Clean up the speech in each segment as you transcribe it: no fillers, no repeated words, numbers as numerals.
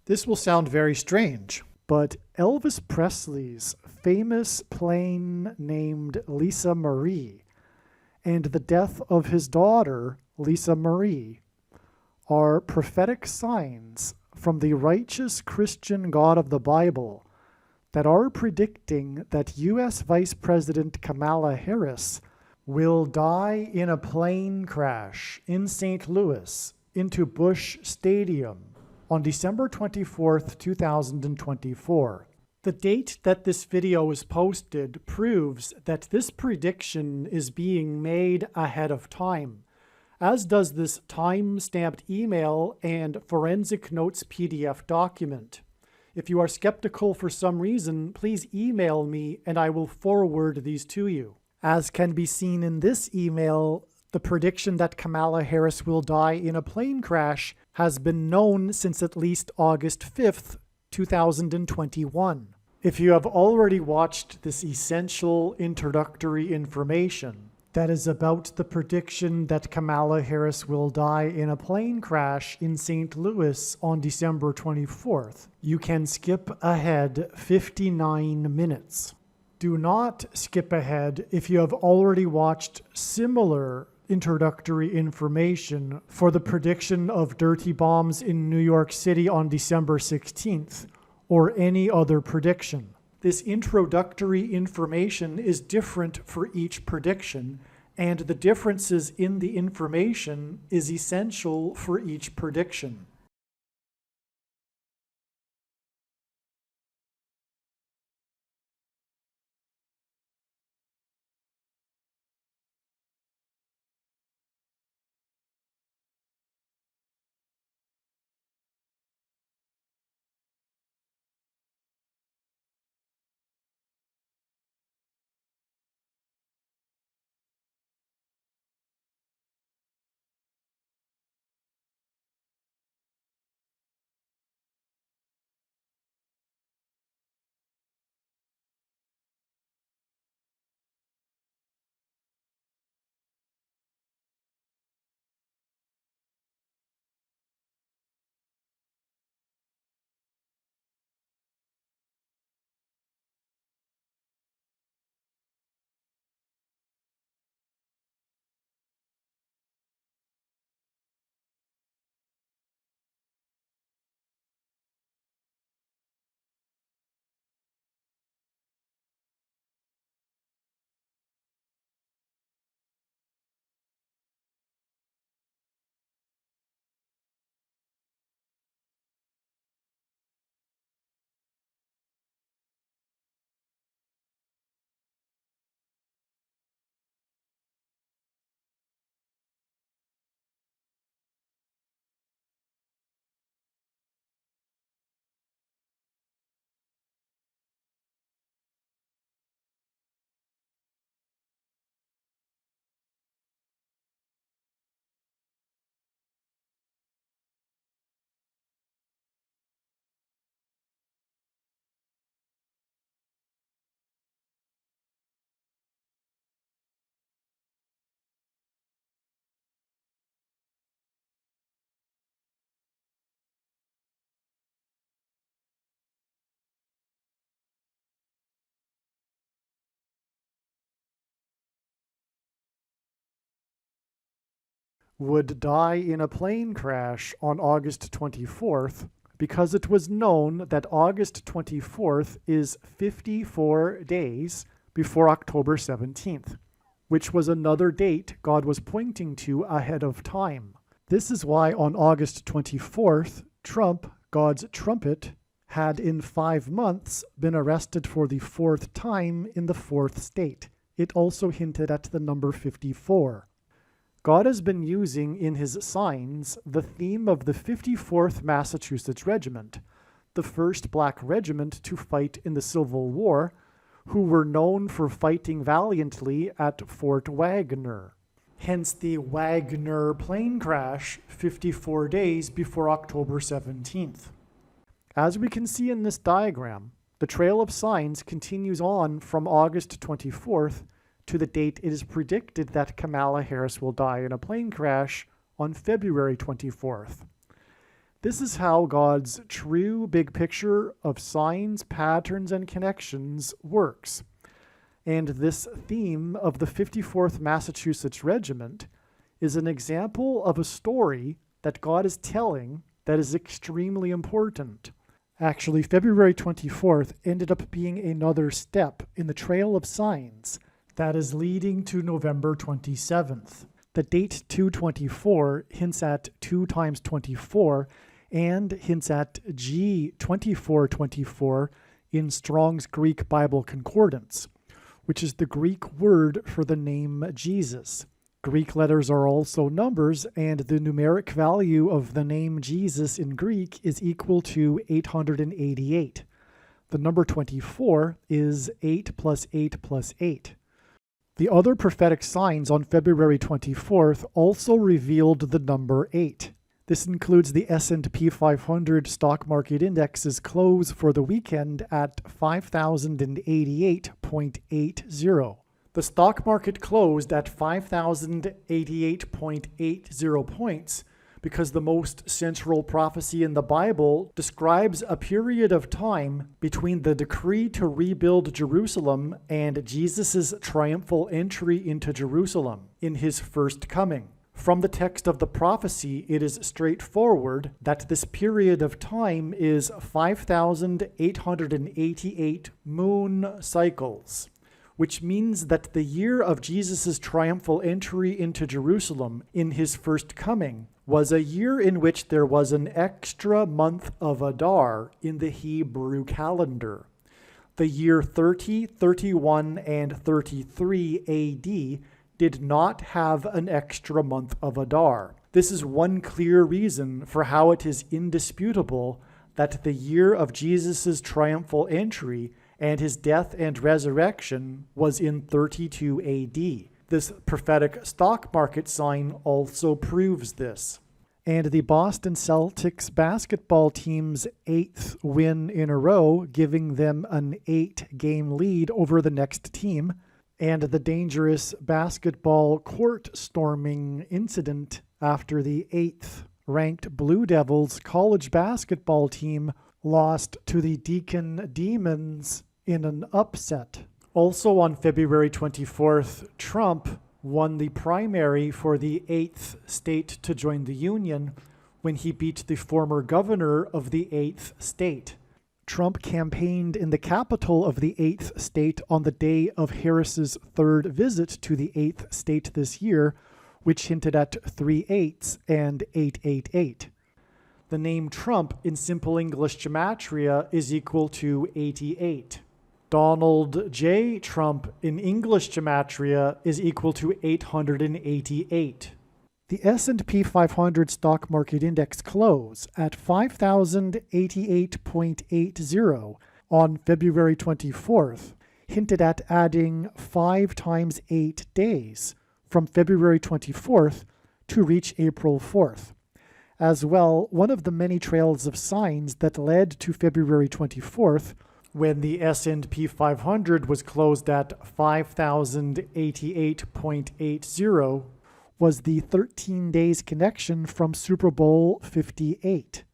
This will sound very strange, but Elvis Presley's famous plane named Lisa Marie and the death of his daughter, Lisa Marie, are prophetic signs from the righteous Christian God of the Bible that are predicting that U.S. Vice President Kamala Harris will die in a plane crash in St. Louis into Busch Stadium on December 24th, 2024. The date that this video was posted proves that this prediction is being made ahead of time, as does this time-stamped email and forensic notes PDF document. If you are skeptical for some reason, please email me and I will forward these to you. As can be seen in this email, the prediction that Kamala Harris will die in a plane crash has been known since at least August 5th, 2021. If you have already watched this essential introductory information that is about the prediction that Kamala Harris will die in a plane crash in St. Louis on December 24th, you can skip ahead 59 minutes. Do not skip ahead if you have already watched similar introductory information for the prediction of dirty bombs in New York City on December 16th, or any other prediction. This introductory information is different for each prediction, and the differences in the information is essential for each prediction. Would die in a plane crash on August 24th because it was known that August 24th is 54 days before October 17th, which was another date God was pointing to ahead of time. This is why on August 24th, Trump, God's trumpet, had in 5 months been arrested for the 4th time in the 4th state. It also hinted at the number 54. God has been using in his signs the theme of the 54th Massachusetts Regiment, the first black regiment to fight in the Civil War, who were known for fighting valiantly at Fort Wagner. Hence the Wagner plane crash 54 days before October 17th. As we can see in this diagram, the trail of signs continues on from August 24th to the date it is predicted that Kamala Harris will die in a plane crash on February 24th. This is how God's true big picture of signs, patterns, and connections works. And this theme of the 54th Massachusetts Regiment is an example of a story that God is telling that is extremely important. Actually, February 24th ended up being another step in the trail of signs that is leading to November 27th. The date 224 hints at 2 times 24 and hints at G 2424 in Strong's Greek Bible Concordance, which is the Greek word for the name Jesus. Greek letters are also numbers, and the numeric value of the name Jesus in Greek is equal to 888. The number 24 is 8 plus 8 plus 8. The other prophetic signs on February 24th also revealed the number 8. This includes the S&P 500 stock market index's close for the weekend at 5,088.80. The stock market closed at 5,088.80 points because the most central prophecy in the Bible describes a period of time between the decree to rebuild Jerusalem and Jesus' triumphal entry into Jerusalem in his first coming. From the text of the prophecy, it is straightforward that this period of time is 5,888 moon cycles, which means that the year of Jesus' triumphal entry into Jerusalem in his first coming was a year in which there was an extra month of Adar in the Hebrew calendar. The year 30, 31, and 33 AD did not have an extra month of Adar. This is one clear reason for how it is indisputable that the year of Jesus' triumphal entry and his death and resurrection was in 32 AD. This prophetic stock market sign also proves this. And the Boston Celtics basketball team's 8th win in a row, giving them an 8-game lead over the next team, and the dangerous basketball court storming incident after the 8th ranked Blue Devils college basketball team lost to the Deacon Demons in an upset. Also on February 24th, Trump won the primary for the 8th state to join the Union when he beat the former governor of the 8th state. Trump campaigned in the capital of the 8th state on the day of Harris's third visit to the 8th state this year, which hinted at 3 8s and 888. The name Trump in Simple English Gematria is equal to 88. Donald J. Trump in English Gematria is equal to 888. The S&P 500 stock market index close at 5,088.80 on February 24th hinted at adding 5 times 8 days from February 24th to reach April 4th. As well, one of the many trails of signs that led to February 24th, when the S&P 500 was closed at 5,088.80, was the 13 days connection from Super Bowl 58,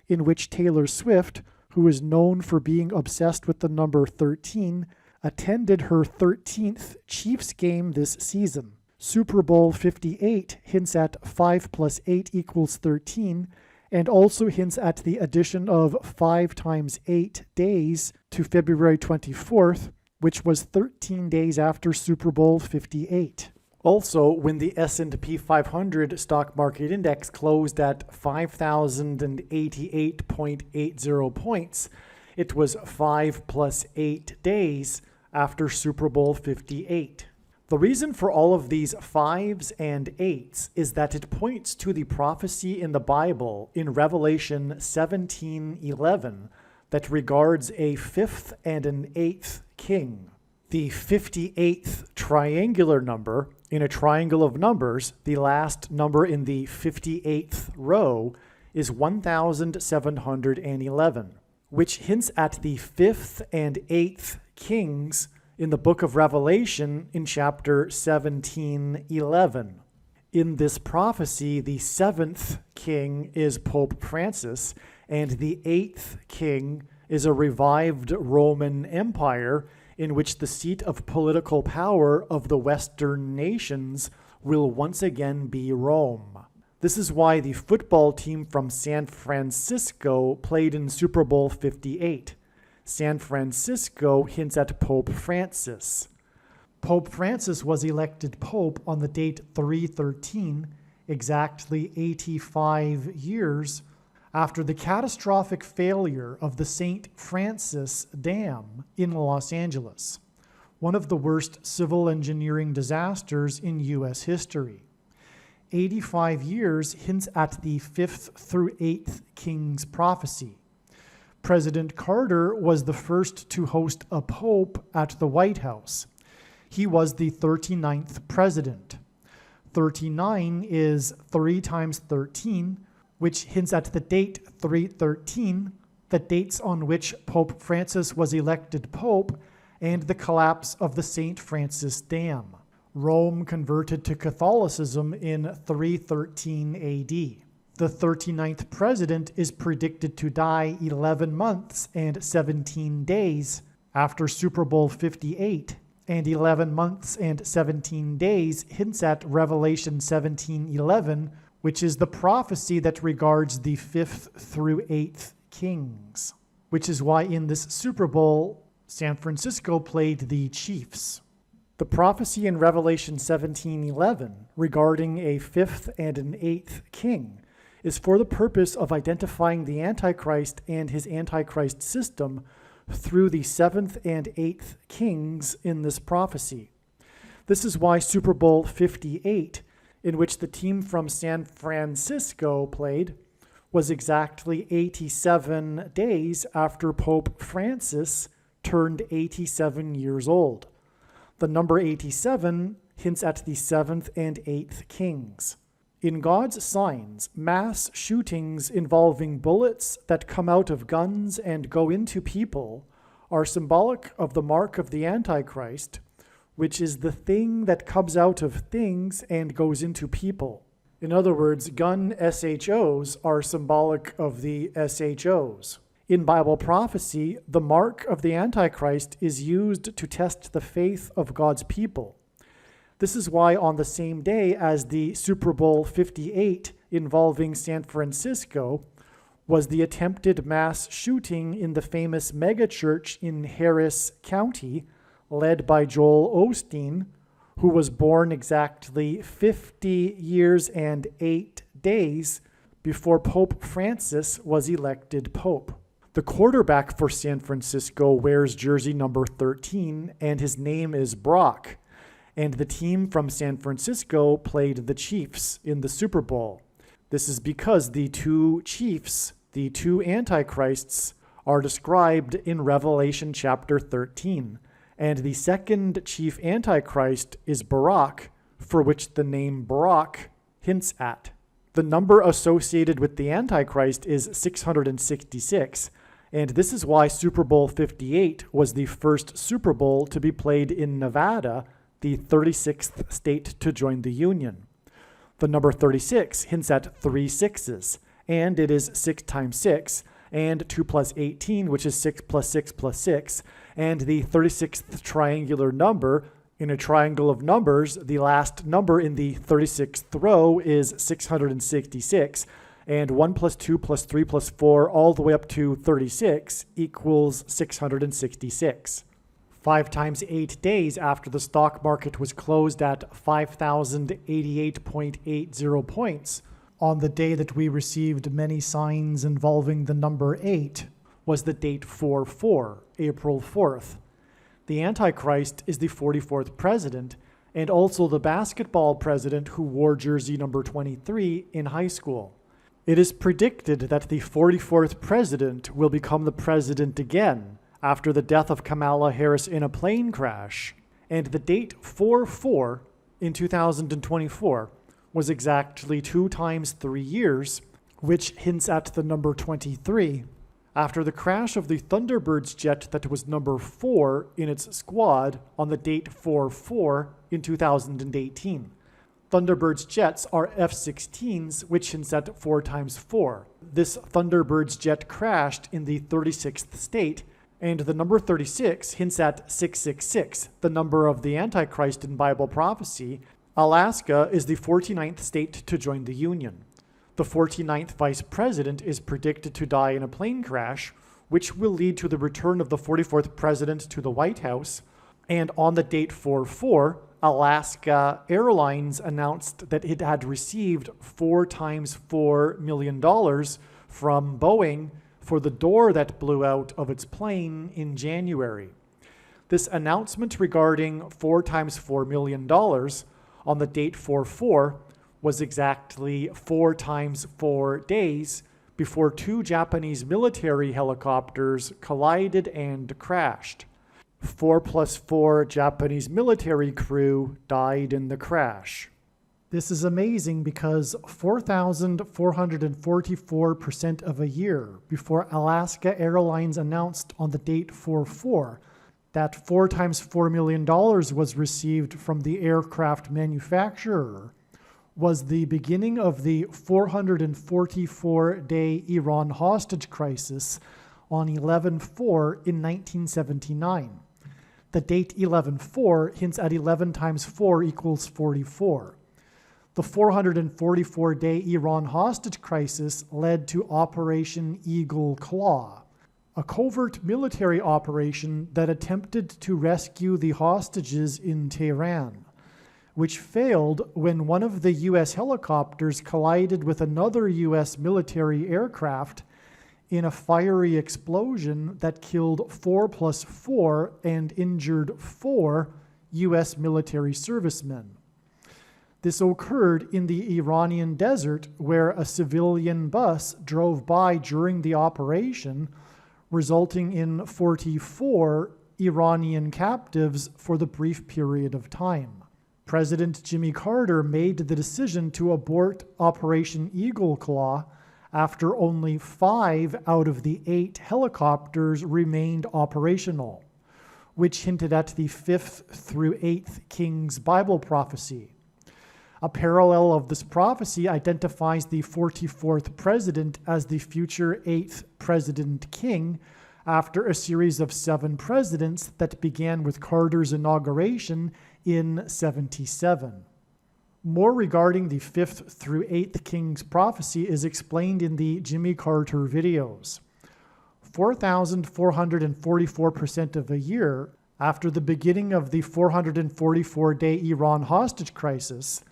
in which Taylor Swift, who is known for being obsessed with the number 13, attended her 13th Chiefs game this season. Super Bowl 58 hints at 5 plus 8 equals 13, and also hints at the addition of 5 times 8 days to February 24th, which was 13 days after Super Bowl 58. Also, when the S&P 500 stock market index closed at 5,088.80 points, it was 5 plus 8 days after Super Bowl 58. The reason for all of these 5s and 8s is that it points to the prophecy in the Bible in Revelation 17:11 that regards a 5th and an 8th king. The 58th triangular number in a triangle of numbers, the last number in the 58th row, is 1,711, which hints at the 5th and 8th kings in the book of Revelation in chapter 17:11. In this prophecy, the 7th king is Pope Francis, and the 8th king is a revived Roman Empire in which the seat of political power of the Western nations will once again be Rome. This is why the football team from San Francisco played in Super Bowl 58. San Francisco hints at Pope Francis. Pope Francis was elected pope on the date 313, exactly 85 years after the catastrophic failure of the St. Francis Dam in Los Angeles, one of the worst civil engineering disasters in U.S. history. 85 years hints at the 5th through 8th king's prophecy. President Carter was the first to host a pope at the White House. He was the 39th president. 39 is 3 times 13, which hints at the date 313, the dates on which Pope Francis was elected pope, and the collapse of the St. Francis Dam. Rome converted to Catholicism in 313 AD. The 39th president is predicted to die 11 months and 17 days after Super Bowl 58, and 11 months and 17 days hints at Revelation 17:11, which is the prophecy that regards the 5th through 8th kings, which is why in this Super Bowl, San Francisco played the Chiefs. The prophecy in Revelation 17:11 regarding a 5th and an 8th king is for the purpose of identifying the Antichrist and his Antichrist system through the 7th and 8th kings in this prophecy. This is why Super Bowl 58, in which the team from San Francisco played, was exactly 87 days after Pope Francis turned 87 years old. The number 87 hints at the 7th and 8th kings. In God's signs, mass shootings involving bullets that come out of guns and go into people are symbolic of the mark of the Antichrist, which is the thing that comes out of things and goes into people. In other words, gun SHOs are symbolic of the SHOs. In Bible prophecy, the mark of the Antichrist is used to test the faith of God's people. This is why on the same day as the Super Bowl 58 involving San Francisco was the attempted mass shooting in the famous megachurch in Harris County, led by Joel Osteen, who was born exactly 50 years and 8 days before Pope Francis was elected pope. The quarterback for San Francisco wears jersey number 13, and his name is Brock. And the team from San Francisco played the Chiefs in the Super Bowl. This is because the two chiefs, the two antichrists, are described in Revelation chapter 13. And the second chief antichrist is Barak, for which the name Brock hints at. The number associated with the Antichrist is 666, and this is why Super Bowl 58 was the first Super Bowl to be played in Nevada, the 36th state to join the Union. The number 36 hints at 3 sixes, and it is 6 times 6, and 2 plus 18, which is 6 plus 6 plus 6, and the 36th triangular number. In a triangle of numbers, the last number in the 36th row is 666, and 1 plus 2 plus 3 plus 4 all the way up to 36 equals 666. 5 times 8 days after the stock market was closed at 5,088.80 points, on the day that we received many signs involving the number 8, was the date 4/4, April 4th. The Antichrist is the 44th president, and also the basketball president who wore jersey number 23 in high school. It is predicted that the 44th president will become the president again after the death of Kamala Harris in a plane crash, and the date 4/4 in 2024 was exactly 2 times 3 years, which hints at the number 23, after the crash of the Thunderbirds jet that was number 4 in its squad on the date 4/4 in 2018. Thunderbird's jets are F-16s, which hints at 4 times 4. This Thunderbird's jet crashed in the 36th state, and the number 36 hints at 666, the number of the Antichrist in Bible prophecy. Alaska is the 49th state to join the Union. The 49th vice president is predicted to die in a plane crash, which will lead to the return of the 44th president to the White House. And on the date 4/4, Alaska Airlines announced that it had received 4 times $4 million from Boeing for the door that blew out of its plane in January. This announcement regarding 4 times $4 million on the date 4/4 was exactly 4 times 4 days before 2 Japanese military helicopters collided and crashed. 4 plus 4 Japanese military crew died in the crash. This is amazing because 4,444% of a year before Alaska Airlines announced on the date 4/4 that 4 times $4 million was received from the aircraft manufacturer was the beginning of the 444-day Iran hostage crisis on 11/4 in 1979. The date 11/4 hints at 11 times 4 equals 44. The 444-day Iran hostage crisis led to Operation Eagle Claw, a covert military operation that attempted to rescue the hostages in Tehran, which failed when one of the U.S. helicopters collided with another U.S. military aircraft in a fiery explosion that killed 4 plus 4 and injured 4 U.S. military servicemen. This occurred in the Iranian desert, where a civilian bus drove by during the operation, resulting in 44 Iranian captives for the brief period of time. President Jimmy Carter made the decision to abort Operation Eagle Claw after only 5 out of the 8 helicopters remained operational, which hinted at the 5th through 8th King's Bible prophecy. A parallel of this prophecy identifies the 44th president as the future 8th president king after a series of 7 presidents that began with Carter's inauguration in 77. More regarding the 5th through 8th King's prophecy is explained in the Jimmy Carter videos. 4,444% of a year after the beginning of the 444-day Iran hostage crisis,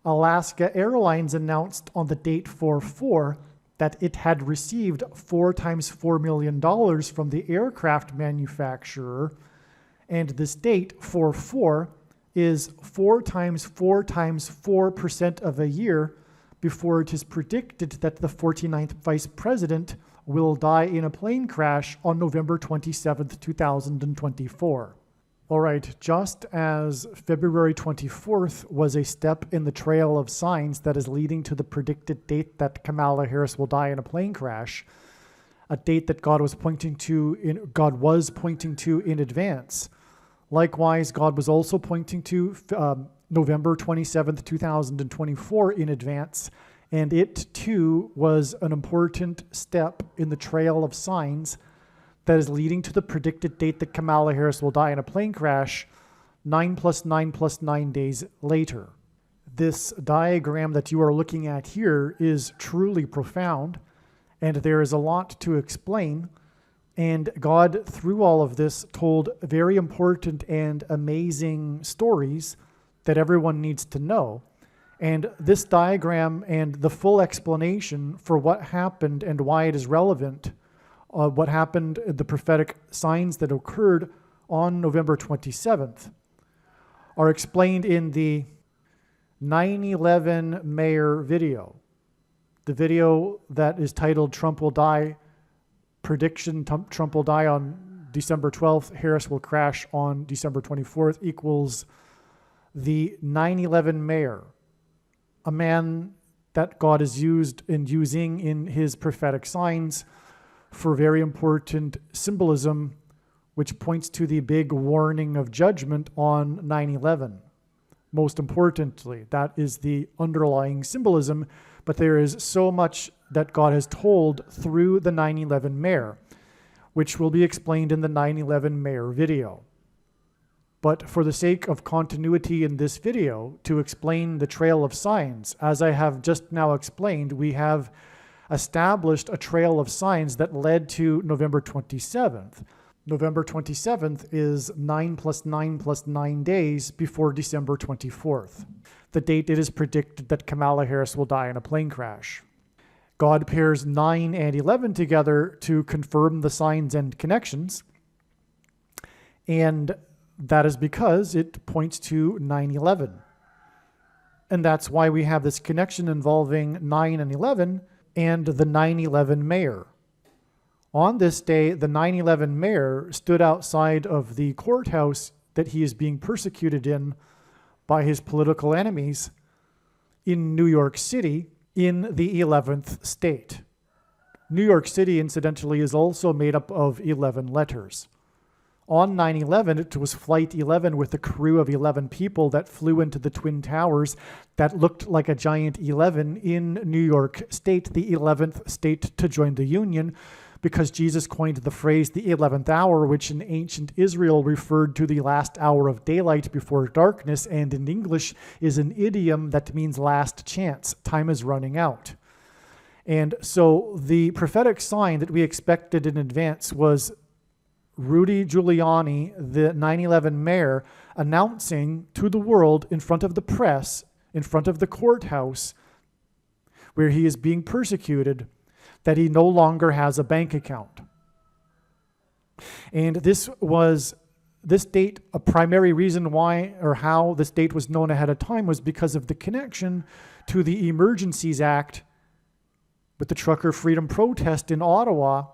Alaska Airlines announced on the date 4/4 that it had received 4 times $4 million from the aircraft manufacturer, and this date 4/4 is 4 times 4 times 4% of a year before it is predicted that the 49th vice president will die in a plane crash on November 27, 2024. All right, just as February 24th was a step in the trail of signs that is leading to the predicted date that Kamala Harris will die in a plane crash, a date that God was pointing to in advance. Likewise, God was also pointing to November 27th, 2024 in advance, and it too was an important step in the trail of signs that is leading to the predicted date that Kamala Harris will die in a plane crash 9 plus 9 plus 9 days later. This diagram that you are looking at here is truly profound, and there is a lot to explain. And God, through all of this, told very important and amazing stories that everyone needs to know. And this diagram and the full explanation for what happened and why it is relevant, what happened, the prophetic signs that occurred on November 27th, are explained in the 9/11 Mayor video. The video that is titled Trump Will Die, Prediction Trump will die on December 12th, Harris will crash on December 24th, equals the 9/11 Mayor, a man that God is using in his prophetic signs for very important symbolism, which points to the big warning of judgment on 9/11. most importantly. That is the underlying symbolism, but there is so much that God has told through the 9/11 mare, which will be explained in the 9/11 mare video. But for the sake of continuity in this video, to explain the trail of signs, as I have just now explained, we have established a trail of signs that led to November 27th. November 27th is 9 + 9 + 9 days before December 24th, the date it is predicted that Kamala Harris will die in a plane crash. God pairs 9 and 11 together to confirm the signs and connections, and that is because it points to 9/11. And that's why we have this connection involving 9 and 11 and the 9/11 mayor. On this day, the 9/11 mayor stood outside of the courthouse that he is being persecuted in by his political enemies in New York City, in the 11th state. New York City, incidentally, is also made up of 11 letters. On 9/11, it was Flight 11 with a crew of 11 people that flew into the Twin Towers that looked like a giant 11 in New York State, the 11th state to join the Union, because Jesus coined the phrase the 11th hour, which in ancient Israel referred to the last hour of daylight before darkness, and in English is an idiom that means last chance. Time is running out. And so the prophetic sign that we expected in advance was Rudy Giuliani, the 9/11 mayor, announcing to the world in front of the press, in front of the courthouse, where he is being persecuted, that he no longer has a bank account. And this date, a primary reason why or how this date was known ahead of time was because of the connection to the Emergencies Act with the trucker freedom protest in Ottawa,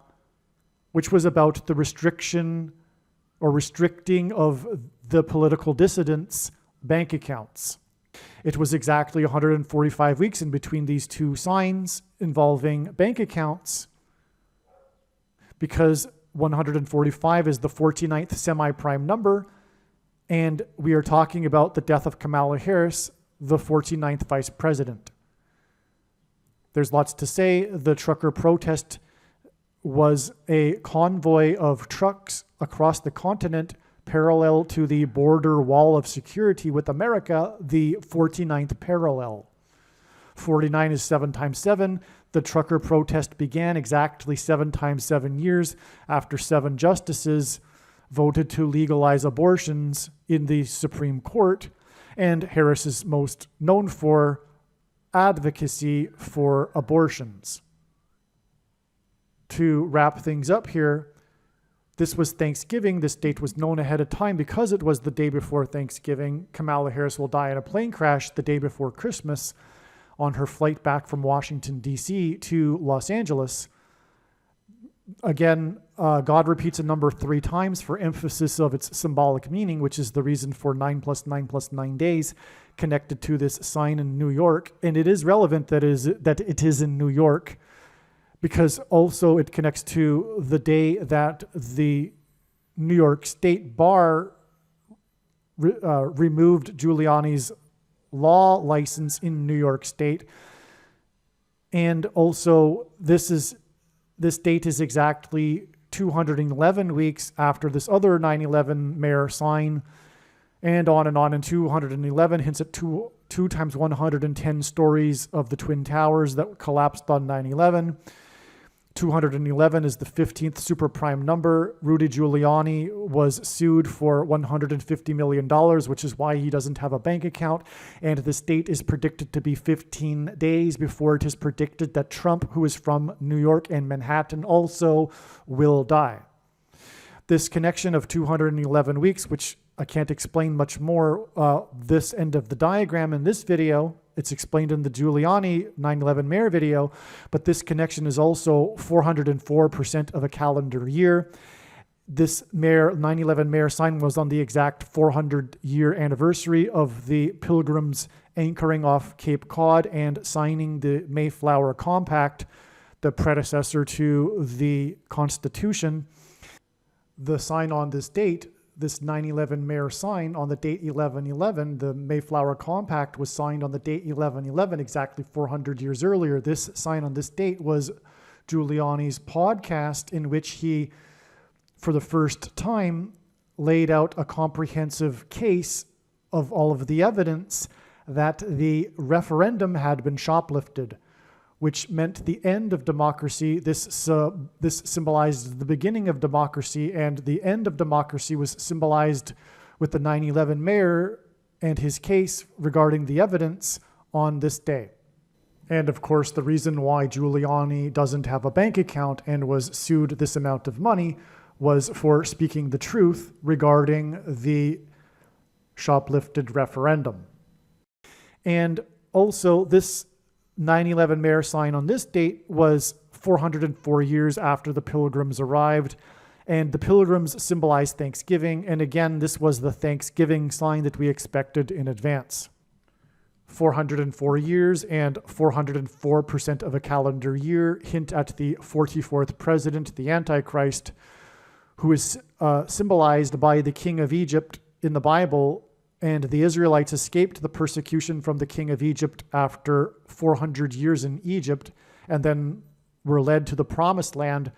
which was about the restriction or restricting of the political dissidents' bank accounts. It was exactly 145 weeks in between these two signs involving bank accounts, because 145 is the 49th semi-prime number, and we are talking about the death of Kamala Harris, the 49th vice president. There's lots to say. The trucker protest was a convoy of trucks across the continent parallel to the border wall of security with America, the 49th parallel. 49 is 7 times 7. The trucker protest began exactly 7 times 7 years after 7 justices voted to legalize abortions in the Supreme Court, and Harris is most known for advocacy for abortions. To wrap things up here, this was Thanksgiving. This date was known ahead of time because it was the day before Thanksgiving. Kamala Harris will die in a plane crash the day before Christmas on her flight back from Washington, D.C. to Los Angeles. Again, God repeats a number 3 times for emphasis of its symbolic meaning, which is the reason for 9 + 9 + 9 days connected to this sign in New York. And it is relevant that it is in New York, because also it connects to the day that the New York State Bar removed Giuliani's law license in New York State. And also this date is exactly 211 weeks after this other 9/11 mayor sign, and on, and 211 hints at 2 times 110 stories of the Twin Towers that collapsed on 9/11. 211 is the 15th super prime number. Rudy Giuliani was sued for $150 million, which is why he doesn't have a bank account. And this date is predicted to be 15 days before it is predicted that Trump, who is from New York and Manhattan, also will die. This connection of 211 weeks, which I can't explain much more, this end of the diagram in this video, it's explained in the Giuliani 9/11 mayor video, but this connection is also 404% of a calendar year. This 9/11 mayor sign was on the exact 400-year anniversary of the Pilgrims anchoring off Cape Cod and signing the Mayflower Compact, the predecessor to the Constitution. The sign on this date this 9/11 Mayor sign on the date 11/11. The Mayflower Compact was signed on the date 11/11, exactly 400 years earlier. This sign on this date was Giuliani's podcast, in which he, for the first time, laid out a comprehensive case of all of the evidence that the referendum had been shoplifted, which meant the end of democracy. This symbolized the beginning of democracy, and the end of democracy was symbolized with the 9/11 mayor and his case regarding the evidence on this day. And of course, the reason why Giuliani doesn't have a bank account and was sued this amount of money was for speaking the truth regarding the shoplifted referendum. And also, this 9/11 mayor sign on this date was 404 years after the Pilgrims arrived, and the Pilgrims symbolized Thanksgiving, and again, this was the Thanksgiving sign that we expected in advance. 404 years and 404% of a calendar year hint at the 44th president, the Antichrist, who is symbolized by the king of Egypt in the Bible, and the Israelites escaped the persecution from the king of Egypt after 400 years in Egypt, and then were led to the promised land.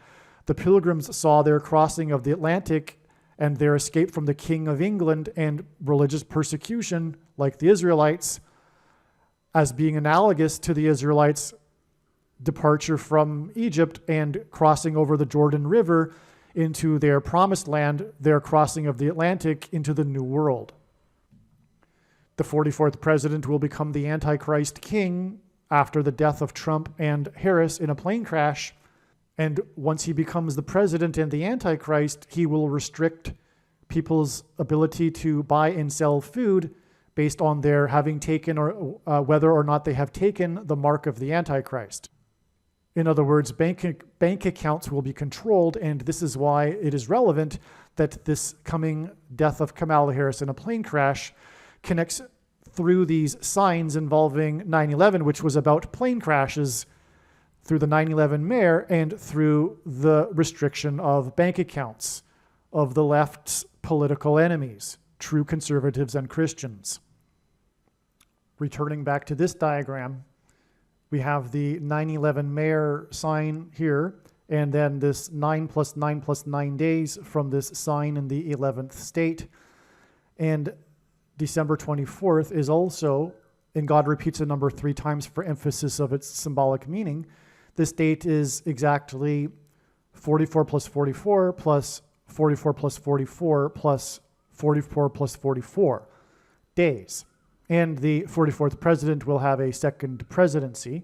The Pilgrims saw their crossing of the Atlantic and their escape from the king of England and religious persecution, like the Israelites, as being analogous to the Israelites' departure from Egypt and crossing over the Jordan River into their promised land, their crossing of the Atlantic into the New World. The 44th president will become the Antichrist king after the death of Trump and Harris in a plane crash. And once he becomes the president and the Antichrist, he will restrict people's ability to buy and sell food based on their having taken or whether or not they have taken the mark of the Antichrist. In other words, bank accounts will be controlled, and this is why it is relevant that this coming death of Kamala Harris in a plane crash connects through these signs involving 9/11, which was about plane crashes, through the 9/11 mayor, and through the restriction of bank accounts of the left's political enemies, true conservatives and Christians. Returning back to this diagram, we have the 9/11 mayor sign here, and then this 9 + 9 + 9 days from this sign in the 11th state. And December 24th is also, and God repeats the number 3 times for emphasis of its symbolic meaning. This date is exactly 44 + 44 + 44 + 44 + 44 + 44 days. And the 44th president will have a second presidency.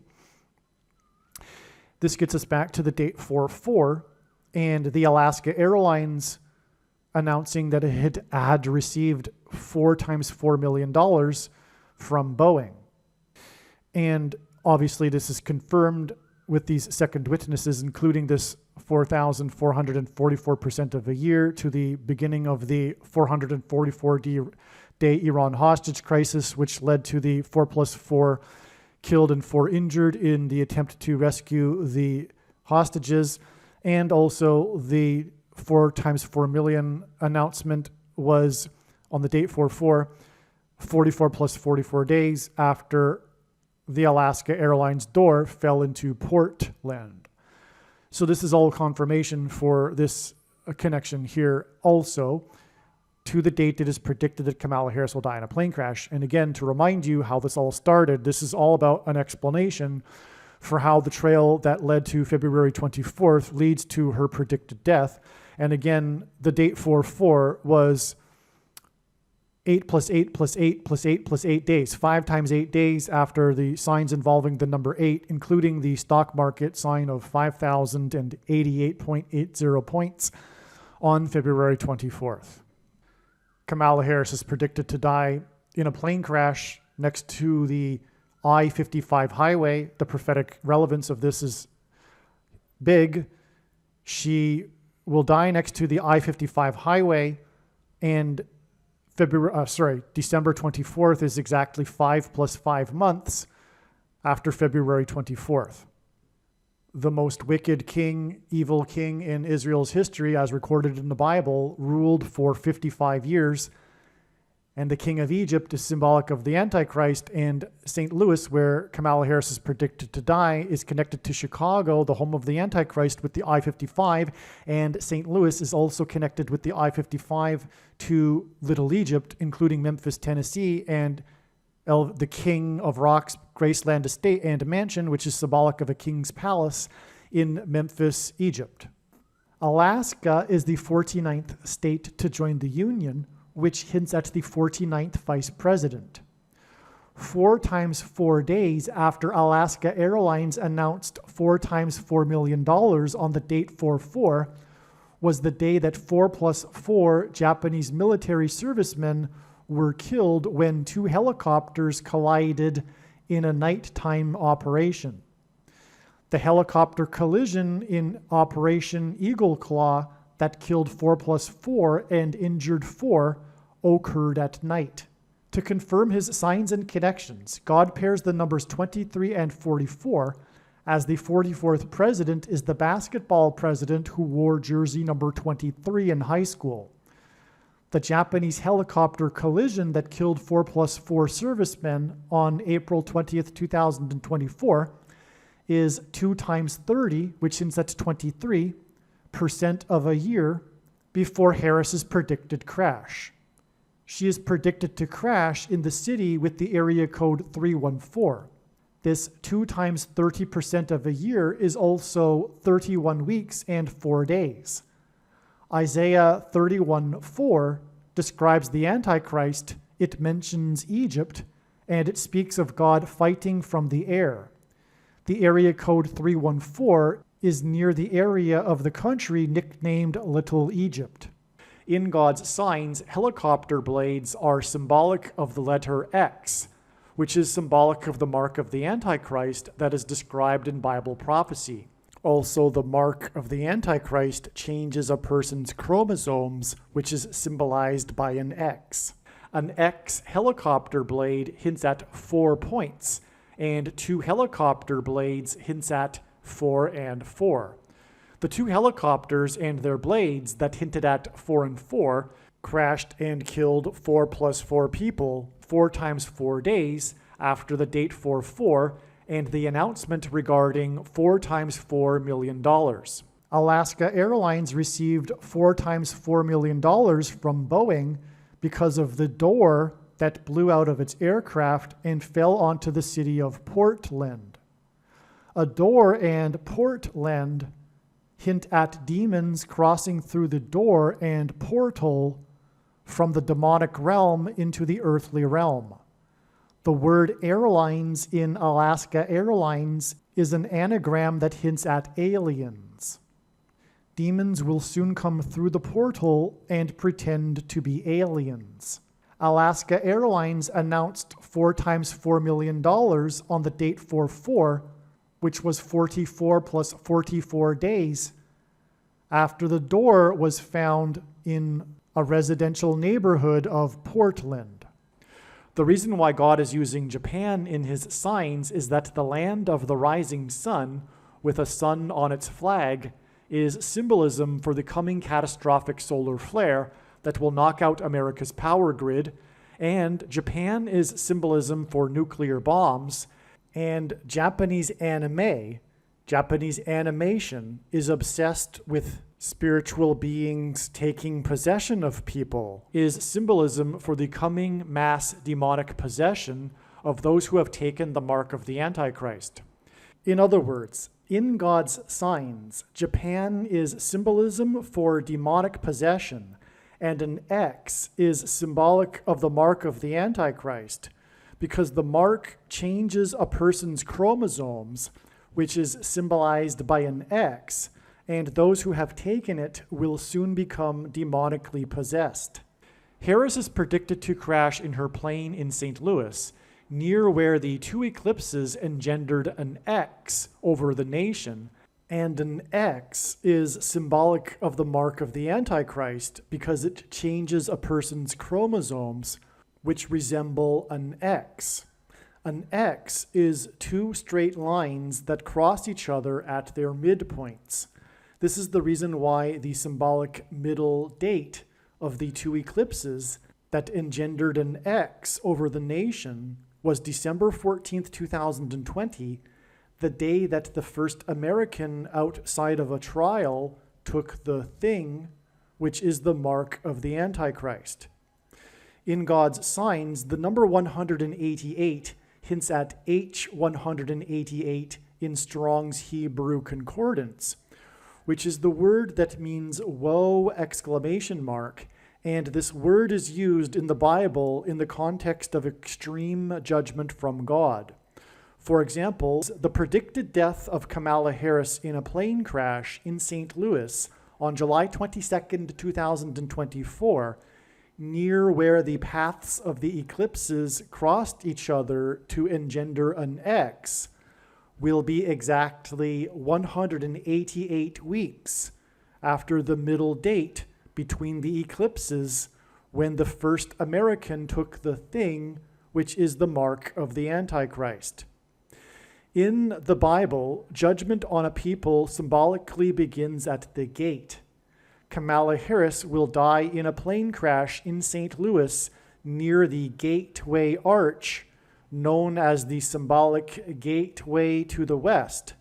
This gets us back to the date 4/4 and the Alaska Airlines announcing that it had received $4 × $4 million from Boeing. And obviously this is confirmed with these second witnesses, including this 4,444% of a year to the beginning of the 444-day Iran hostage crisis, which led to the 4+4 killed and 4 injured in the attempt to rescue the hostages. And also the 4 × 4 million announcement was on the date 4/4, 44 + 44 days after the Alaska Airlines door fell into Portland. So this is all confirmation for this connection here also to the date it is predicted that Kamala Harris will die in a plane crash. And again, to remind you how this all started, this is all about an explanation for how the trail that led to February 24th leads to her predicted death. And again, the date 4/4 was 8 + 8 + 8 + 8 + 8 days, 5 times 8 days after the signs involving the number 8, including the stock market sign of 5,088.80 points on February 24th. Kamala Harris is predicted to die in a plane crash next to the I-55 highway. The prophetic relevance of this is big. She will die next to the I-55 highway, and December 24th is exactly 5 + 5 months after February 24th. the most wicked king, evil king in Israel's history, as recorded in the Bible, ruled for 55 years. And the king of Egypt is symbolic of the Antichrist. And St. Louis, where Kamala Harris is predicted to die, is connected to Chicago, the home of the Antichrist, with the I-55. And St. Louis is also connected with the I-55 to Little Egypt, including Memphis, Tennessee, and the King of Rock's Graceland estate and mansion, which is symbolic of a king's palace in Memphis, Egypt. Alaska is the 49th state to join the Union, which hints at the 49th vice president. 4 times 4 days after Alaska Airlines announced 4 times $4 million on the date 4/4 was the day that 4+4 Japanese military servicemen were killed when 2 helicopters collided in a nighttime operation. The helicopter collision in Operation Eagle Claw that killed 4+4 and injured 4 occurred at night. To confirm his signs and connections, God pairs the numbers 23 and 44, as the 44th president is the basketball president who wore jersey number 23 in high school. The Japanese helicopter collision that killed 4+4 servicemen on April 20th, 2024 is 2 times 30, which hints at 23% of a year before Harris's predicted crash. She is predicted to crash in the city with the area code 314. This 2 times 30% of a year is also 31 weeks and 4 days. Isaiah 31:4 describes the Antichrist. It mentions Egypt, and it speaks of God fighting from the air. The area code 314 is near the area of the country nicknamed Little Egypt. In God's signs, helicopter blades are symbolic of the letter X, which is symbolic of the mark of the Antichrist that is described in Bible prophecy. Also, the mark of the Antichrist changes a person's chromosomes, which is symbolized by an X. An X helicopter blade hints at 4 points, and 2 helicopter blades hints at 4 and 4. The 2 helicopters and their blades that hinted at 4 and 4 crashed and killed 4+4 people 4 times 4 days after the date 4/4 and the announcement regarding 4 times $4 million. Alaska Airlines received 4 times $4 million from Boeing because of the door that blew out of its aircraft and fell onto the city of Portland. A door and Portland hint at demons crossing through the door and portal from the demonic realm into the earthly realm. The word airlines in Alaska Airlines is an anagram that hints at aliens. Demons will soon come through the portal and pretend to be aliens. Alaska Airlines announced 4 times $4 million on the date 4/4, which was 44 plus 44 days, after the door was found in a residential neighborhood of Portland. The reason why God is using Japan in his signs is that the land of the rising sun, with a sun on its flag, is symbolism for the coming catastrophic solar flare that will knock out America's power grid, and Japan is symbolism for nuclear bombs, and Japanese animation is obsessed with spiritual beings taking possession of people, is symbolism for the coming mass demonic possession of those who have taken the mark of the Antichrist. In other words, in God's signs, Japan is symbolism for demonic possession, and an X is symbolic of the mark of the Antichrist, because the mark changes a person's chromosomes, which is symbolized by an X, and those who have taken it will soon become demonically possessed. Harris is predicted to crash in her plane in St. Louis, near where the 2 eclipses engendered an X over the nation, and an X is symbolic of the mark of the Antichrist because it changes a person's chromosomes, which resemble an X. An X is two straight lines that cross each other at their midpoints. This is the reason why the symbolic middle date of the two eclipses that engendered an X over the nation was December 14th, 2020, the day that the first American outside of a trial took the thing, which is the mark of the Antichrist. In God's signs, the number 188 hints at H188 in Strong's Hebrew Concordance, which is the word that means woe ! And this word is used in the Bible in the context of extreme judgment from God. For example, the predicted death of Kamala Harris in a plane crash in St. Louis on July 22nd, 2024, near where the paths of the eclipses crossed each other to engender an X, will be exactly 188 weeks after the middle date between the eclipses when the first American took the thing, which is the mark of the Antichrist. In the Bible, judgment on a people symbolically begins at the gate. Kamala Harris will die in a plane crash in St. Louis near the Gateway Arch, known as the symbolic gateway to the West.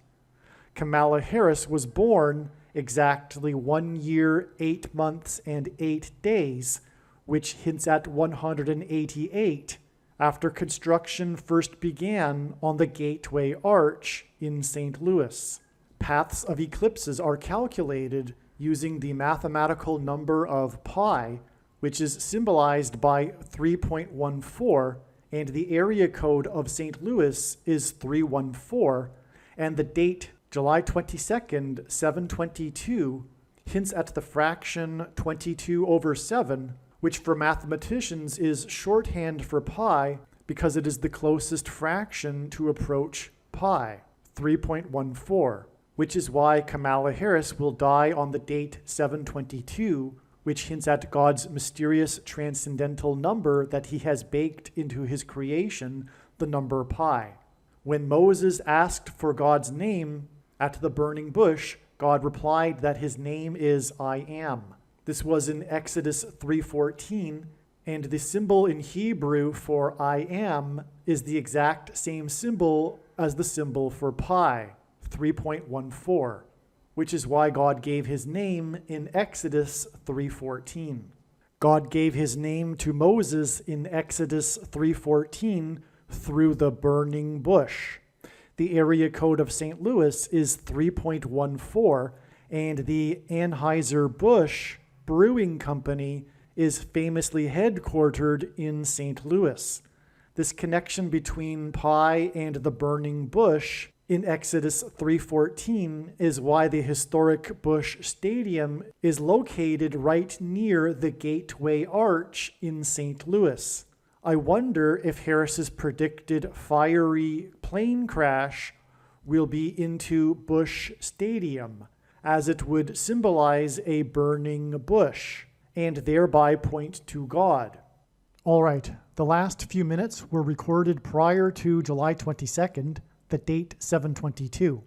Kamala Harris was born exactly 1 year, 8 months, and 8 days, which hints at 188, after construction first began on the Gateway Arch in St. Louis. Paths of eclipses are calculated using the mathematical number of pi, which is symbolized by 3.14, and the area code of St. Louis is 314, and the date July 22nd, 722, hints at the fraction 22/7, which for mathematicians is shorthand for pi because it is the closest fraction to approach pi, 3.14, which is why Kamala Harris will die on the date 722, which hints at God's mysterious transcendental number that he has baked into his creation, the number pi. When Moses asked for God's name at the burning bush, God replied that his name is I am. This was in Exodus 3:14, and the symbol in Hebrew for I am is the exact same symbol as the symbol for pi, 3.14, which is why God gave his name in Exodus 3:14. God gave his name to Moses in Exodus 3:14 through the burning bush. The area code of St. Louis is 3.14, and the Anheuser-Busch Brewing Company is famously headquartered in St. Louis. This connection between pi and the burning bush in Exodus 3:14 is why the historic Busch Stadium is located right near the Gateway Arch in St. Louis. I wonder if Harris's predicted fiery plane crash will be into Busch Stadium, as it would symbolize a burning bush and thereby point to God. All right, the last few minutes were recorded prior to July 22nd, the date 722.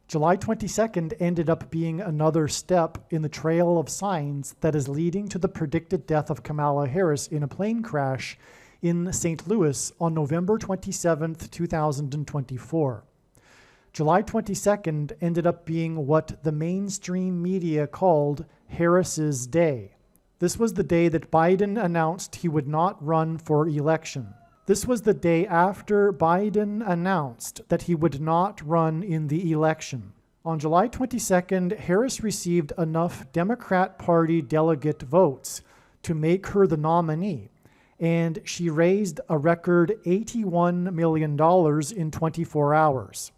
July 22nd ended up being another step in the trail of signs that is leading to the predicted death of Kamala Harris in a plane crash in St. Louis on November 27th, 2024. July 22nd ended up being what the mainstream media called Harris's Day. This was the day that Biden announced he would not run for election. This was the day after Biden announced that he would not run in the election. On July 22nd, Harris received enough Democrat Party delegate votes to make her the nominee, and she raised a record $81 million in 24 hours.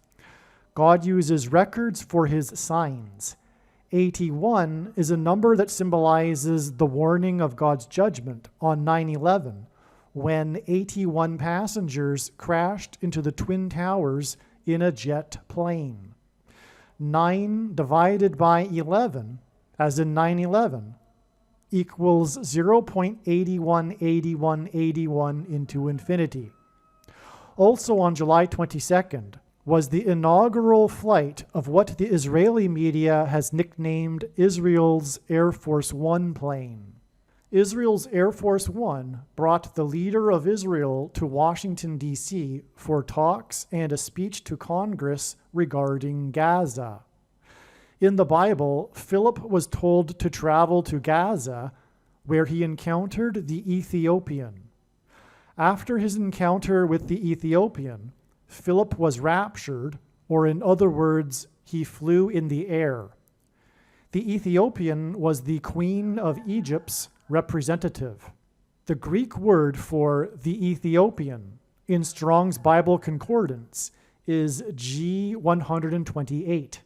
God uses records for his signs. 81 is a number that symbolizes the warning of God's judgment on 9/11, when 81 passengers crashed into the Twin Towers in a jet plane. 9 divided by 11, as in 9/11, equals 0.818181 into infinity. Also on July 22nd was the inaugural flight of what the Israeli media has nicknamed Israel's Air Force One plane. Israel's Air Force One brought the leader of Israel to Washington, D.C. for talks and a speech to Congress regarding Gaza. In the Bible, Philip was told to travel to Gaza, where he encountered the Ethiopian. After his encounter with the Ethiopian, Philip was raptured, or in other words, he flew in the air. The Ethiopian was the Queen of Egypt's representative. The Greek word for the Ethiopian in Strong's Bible Concordance is G128.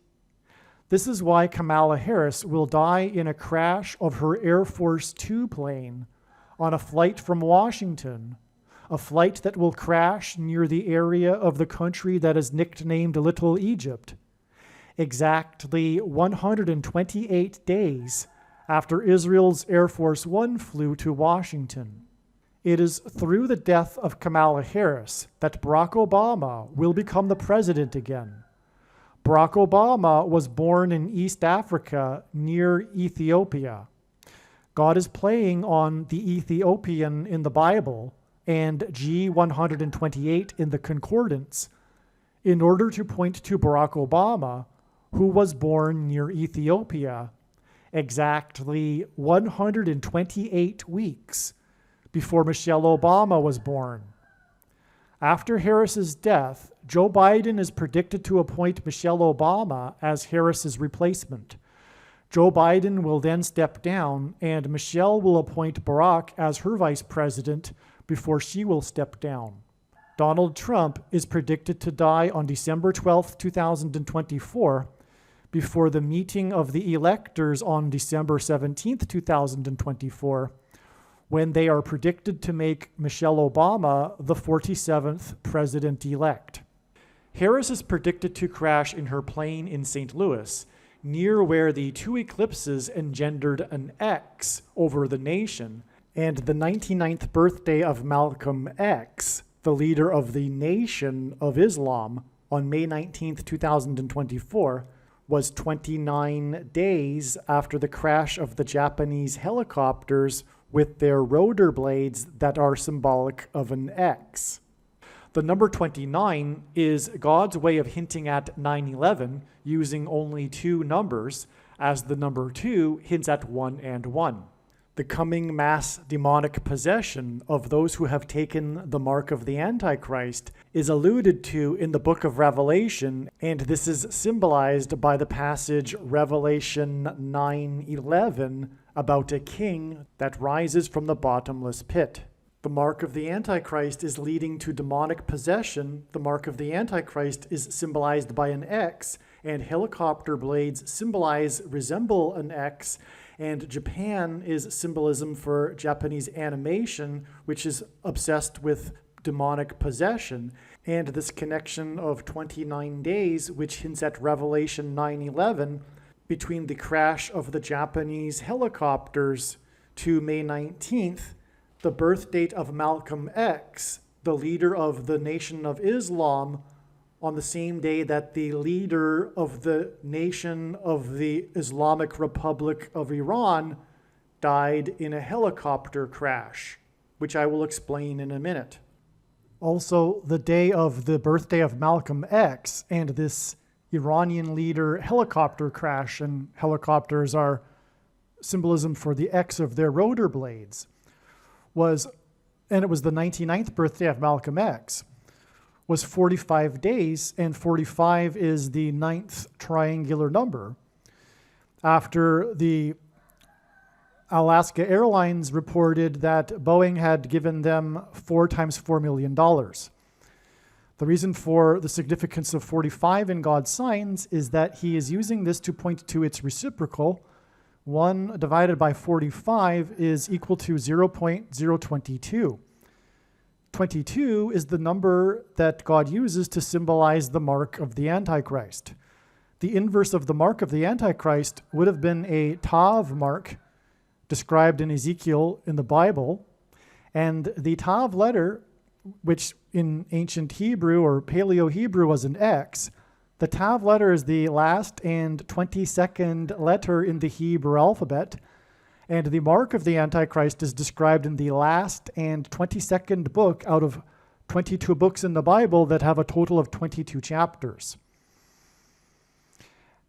This is why Kamala Harris will die in a crash of her Air Force Two plane on a flight from Washington, a flight that will crash near the area of the country that is nicknamed Little Egypt, exactly 128 days after Israel's Air Force One flew to Washington. It is through the death of Kamala Harris that Barack Obama will become the president again. Barack Obama was born in East Africa near Ethiopia. God is playing on the Ethiopian in the Bible and G128 in the Concordance in order to point to Barack Obama, who was born near Ethiopia exactly 128 weeks before Michelle Obama was born. After Harris's death, Joe Biden is predicted to appoint Michelle Obama as Harris's replacement. Joe Biden will then step down, and Michelle will appoint Barack as her vice president before she will step down. Donald Trump is predicted to die on December 12, 2024, before the meeting of the electors on December 17, 2024, when they are predicted to make Michelle Obama the 47th president-elect. Harris is predicted to crash in her plane in St. Louis, near where the two eclipses engendered an X over the nation, and the 99th birthday of Malcolm X, the leader of the Nation of Islam, on May 19, 2024, was 29 days after the crash of the Japanese helicopters with their rotor blades that are symbolic of an X. The number 29 is God's way of hinting at 9/11 using only two numbers, as the number 2 hints at 1 and 1. The coming mass demonic possession of those who have taken the mark of the Antichrist is alluded to in the book of Revelation, and this is symbolized by the passage Revelation 9:11 about a king that rises from the bottomless pit. The mark of the Antichrist is leading to demonic possession. The mark of the Antichrist is symbolized by an X, and helicopter blades resemble an X, and Japan is symbolism for Japanese animation, which is obsessed with demonic possession. And this connection of 29 days, which hints at Revelation 9:11, between the crash of the Japanese helicopters to May 19th, the birth date of Malcolm X, the leader of the Nation of Islam, on the same day that the leader of the Nation of the Islamic Republic of Iran died in a helicopter crash, which I will explain in a minute. Also, the day of the birthday of Malcolm X and this Iranian leader helicopter crash, and helicopters are symbolism for the X of their rotor blades, and it was the 99th birthday of Malcolm X, was 45 days, and 45 is the 9th triangular number. After the Alaska Airlines reported that Boeing had given them 4 times $4 million. The reason for the significance of 45 in God's signs is that he is using this to point to its reciprocal. 1 divided by 45 is equal to 0.022. 22 is the number that God uses to symbolize the mark of the Antichrist. The inverse of the mark of the Antichrist would have been a Tav mark described in Ezekiel in the Bible, and the Tav letter, which in ancient Hebrew or Paleo-Hebrew was an X, the Tav letter is the last and 22nd letter in the Hebrew alphabet, and the mark of the Antichrist is described in the last and 22nd book out of 22 books in the Bible that have a total of 22 chapters.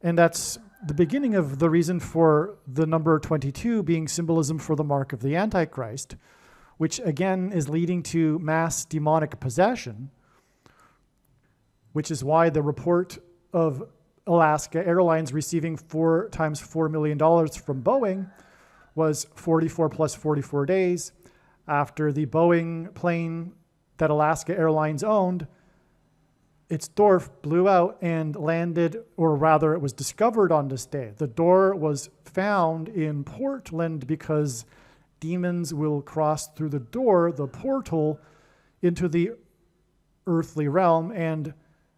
And that's the beginning of the reason for the number 22 being symbolism for the mark of the Antichrist, which again is leading to mass demonic possession, which is why the report of Alaska Airlines receiving 4 times $4 million from Boeing was 44 plus 44 days after the Boeing plane that Alaska Airlines owned, its door blew out and landed, or rather it was discovered on this day. The door was found in Portland because demons will cross through the door, the portal, into the earthly realm, and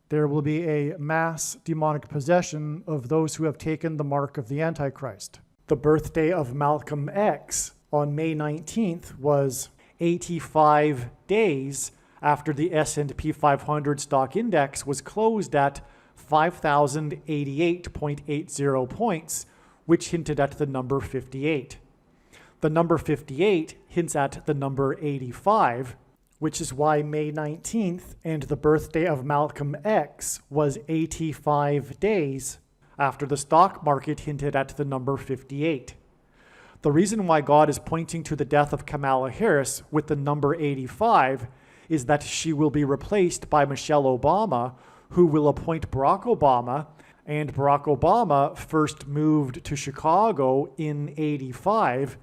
there will be a mass demonic possession of those who have taken the mark of the Antichrist. The birthday of Malcolm X on May 19th was 85 days after the S&P 500 stock index was closed at 5,088.80 points, which hinted at the number 58. The number 58 hints at the number 85, which is why May 19th and the birthday of Malcolm X was 85 days after the stock market hinted at the number 58. The reason why God is pointing to the death of Kamala Harris with the number 85 is that she will be replaced by Michelle Obama, who will appoint Barack Obama, and Barack Obama first moved to Chicago in 85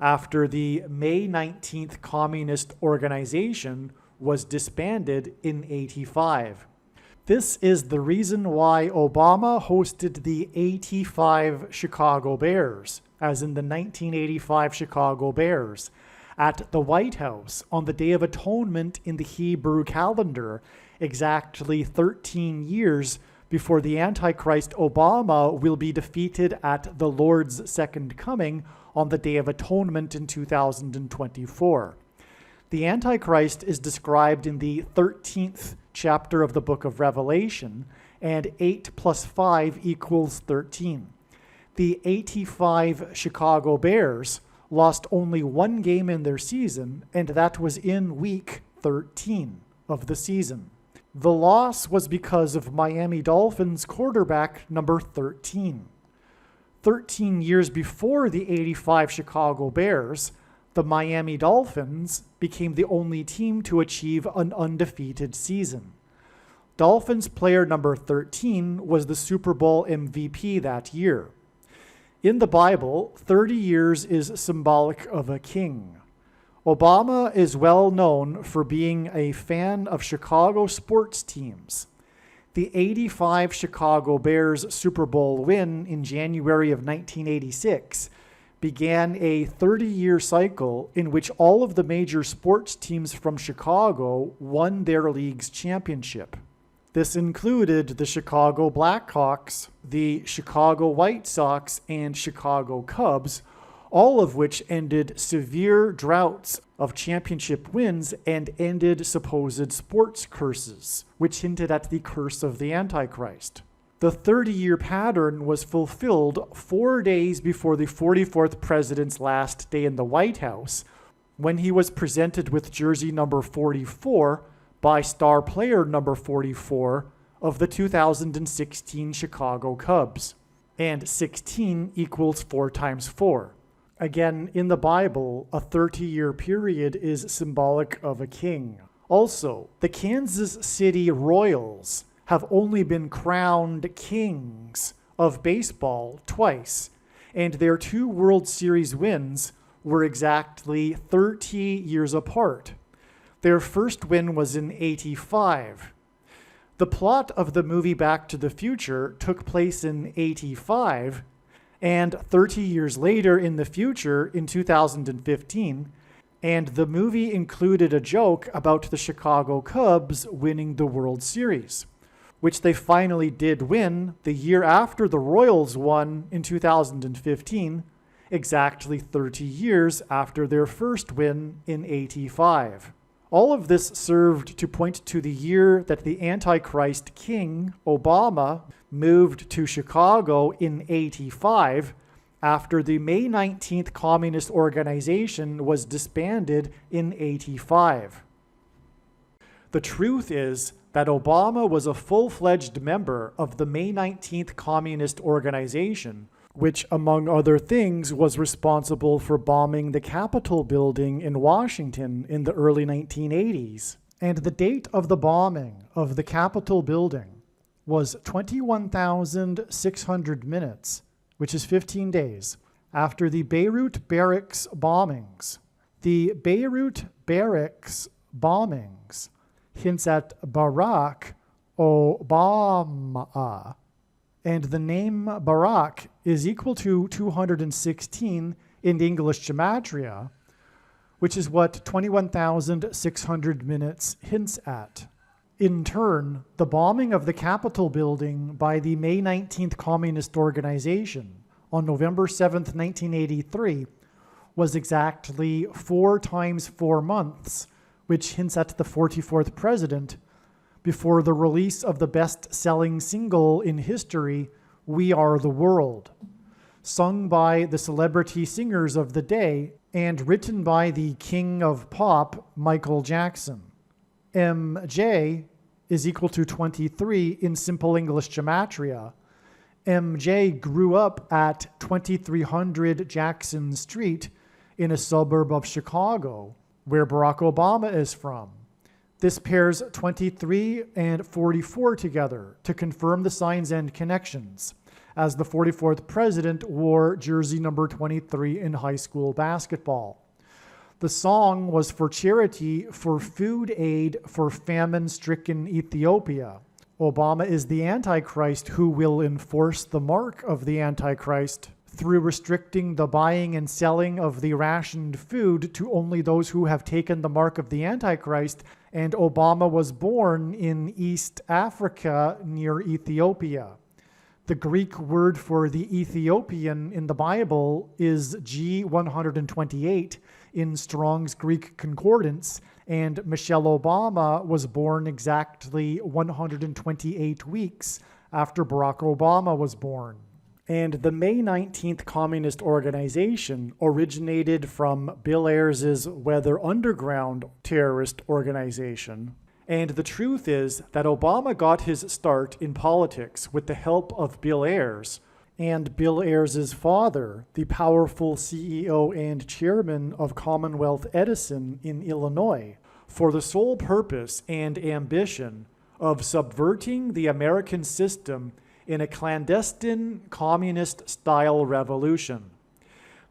after the May 19th Communist Organization was disbanded in 85. This is the reason why Obama hosted the 85 Chicago Bears, as in the 1985 Chicago Bears, at the White House on the Day of Atonement in the Hebrew calendar, exactly 13 years before the Antichrist Obama will be defeated at the Lord's second coming on the Day of Atonement in 2024. The Antichrist is described in the 13th chapter of the book of Revelation, and 8 plus 5 equals 13. The 85 Chicago Bears lost only one game in their season, and that was in week 13 of the season. The loss was because of Miami Dolphins quarterback number 13. 13 years before the 85 Chicago Bears, the Miami Dolphins became the only team to achieve an undefeated season. Dolphins player number 13 was the Super Bowl MVP that year. In the Bible, 30 years is symbolic of a king. Obama is well known for being a fan of Chicago sports teams. The 85 Chicago Bears Super Bowl win in January of 1986 began a 30-year cycle in which all of the major sports teams from Chicago won their league's championship. This included the Chicago Blackhawks, the Chicago White Sox, and Chicago Cubs, all of which ended severe droughts of championship wins and ended supposed sports curses, which hinted at the curse of the Antichrist. The 30-year pattern was fulfilled 4 days before the 44th president's last day in the White House, when he was presented with jersey number 44 by star player number 44 of the 2016 Chicago Cubs. And 16 equals 4 times 4. Again, in the Bible, a 30-year period is symbolic of a king. Also, the Kansas City Royals have only been crowned kings of baseball twice, and their 2 World Series wins were exactly 30 years apart. Their first win was in 85. The plot of the movie Back to the Future took place in 85, and 30 years later in the future, in 2015, and the movie included a joke about the Chicago Cubs winning the World Series, which they finally did win the year after the Royals won in 2015, exactly 30 years after their first win in 85. All of this served to point to the year that the Antichrist king, Obama, moved to Chicago in 85 after the May 19th Communist Organization was disbanded in 85. The truth is that Obama was a full-fledged member of the May 19th Communist Organization, which, among other things, was responsible for bombing the Capitol building in Washington in the early 1980s. And the date of the bombing of the Capitol building was 21,600 minutes, which is 15 days, after the Beirut barracks bombings. The Beirut barracks bombings hints at Barack Obama, and the name Barack is equal to 216 in English gematria, which is what 21,600 minutes hints at. In turn, the bombing of the Capitol building by the May 19th Communist Organization on November 7th, 1983, was exactly 4 times 4 months, which hints at the 44th president, before the release of the best-selling single in history, We Are the World, sung by the celebrity singers of the day and written by the king of pop, Michael Jackson. MJ is equal to 23 in simple English gematria. MJ grew up at 2300 Jackson Street in a suburb of Chicago, where Barack Obama is from. This pairs 23 and 44 together to confirm the signs and connections, as the 44th president wore jersey number 23 in high school basketball. The song was for charity for food aid for famine-stricken Ethiopia. Obama is the Antichrist who will enforce the mark of the Antichrist through restricting the buying and selling of the rationed food to only those who have taken the mark of the Antichrist, and Obama was born in East Africa near Ethiopia. The Greek word for the Ethiopian in the Bible is G128 in Strong's Greek Concordance, and Michelle Obama was born exactly 128 weeks after Barack Obama was born. And the May 19th Communist Organization originated from Bill Ayers' Weather Underground terrorist organization. And the truth is that Obama got his start in politics with the help of Bill Ayers, and Bill Ayers' father, the powerful CEO and chairman of Commonwealth Edison in Illinois, for the sole purpose and ambition of subverting the American system in a clandestine communist-style revolution.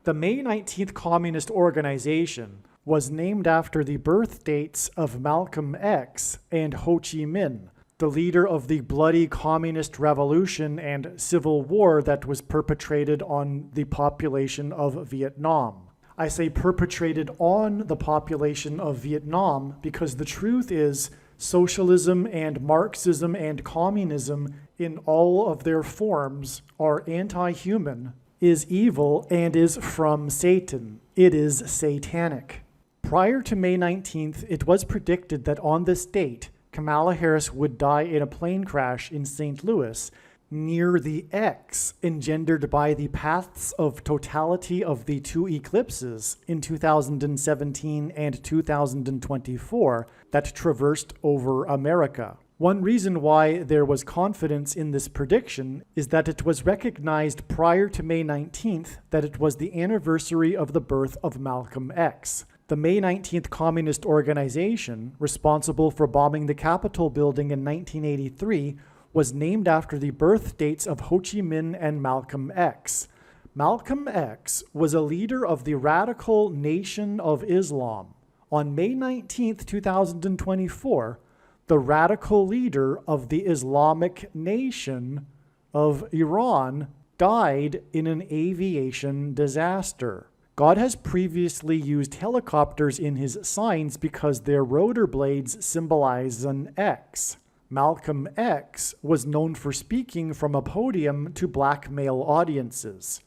The May 19th Communist Organization was named after the birth dates of Malcolm X and Ho Chi Minh, the leader of the bloody communist revolution and civil war that was perpetrated on the population of Vietnam. I say perpetrated on the population of Vietnam because the truth is socialism and Marxism and communism in all of their forms are anti-human, is evil, and is from Satan. It is satanic. Prior to May 19th, it was predicted that on this date, Kamala Harris would die in a plane crash in St. Louis near the X engendered by the paths of totality of the 2 eclipses in 2017 and 2024 that traversed over America. One reason why there was confidence in this prediction is that it was recognized prior to May 19th that it was the anniversary of the birth of Malcolm X. The May 19th Communist Organization, responsible for bombing the Capitol building in 1983, was named after the birth dates of Ho Chi Minh and Malcolm X. Malcolm X was a leader of the radical Nation of Islam. On May 19, 2024, the radical leader of the Islamic Nation of Iran died in an aviation disaster. God has previously used helicopters in his signs because their rotor blades symbolize an X. Malcolm X was known for speaking from a podium to black male audiences.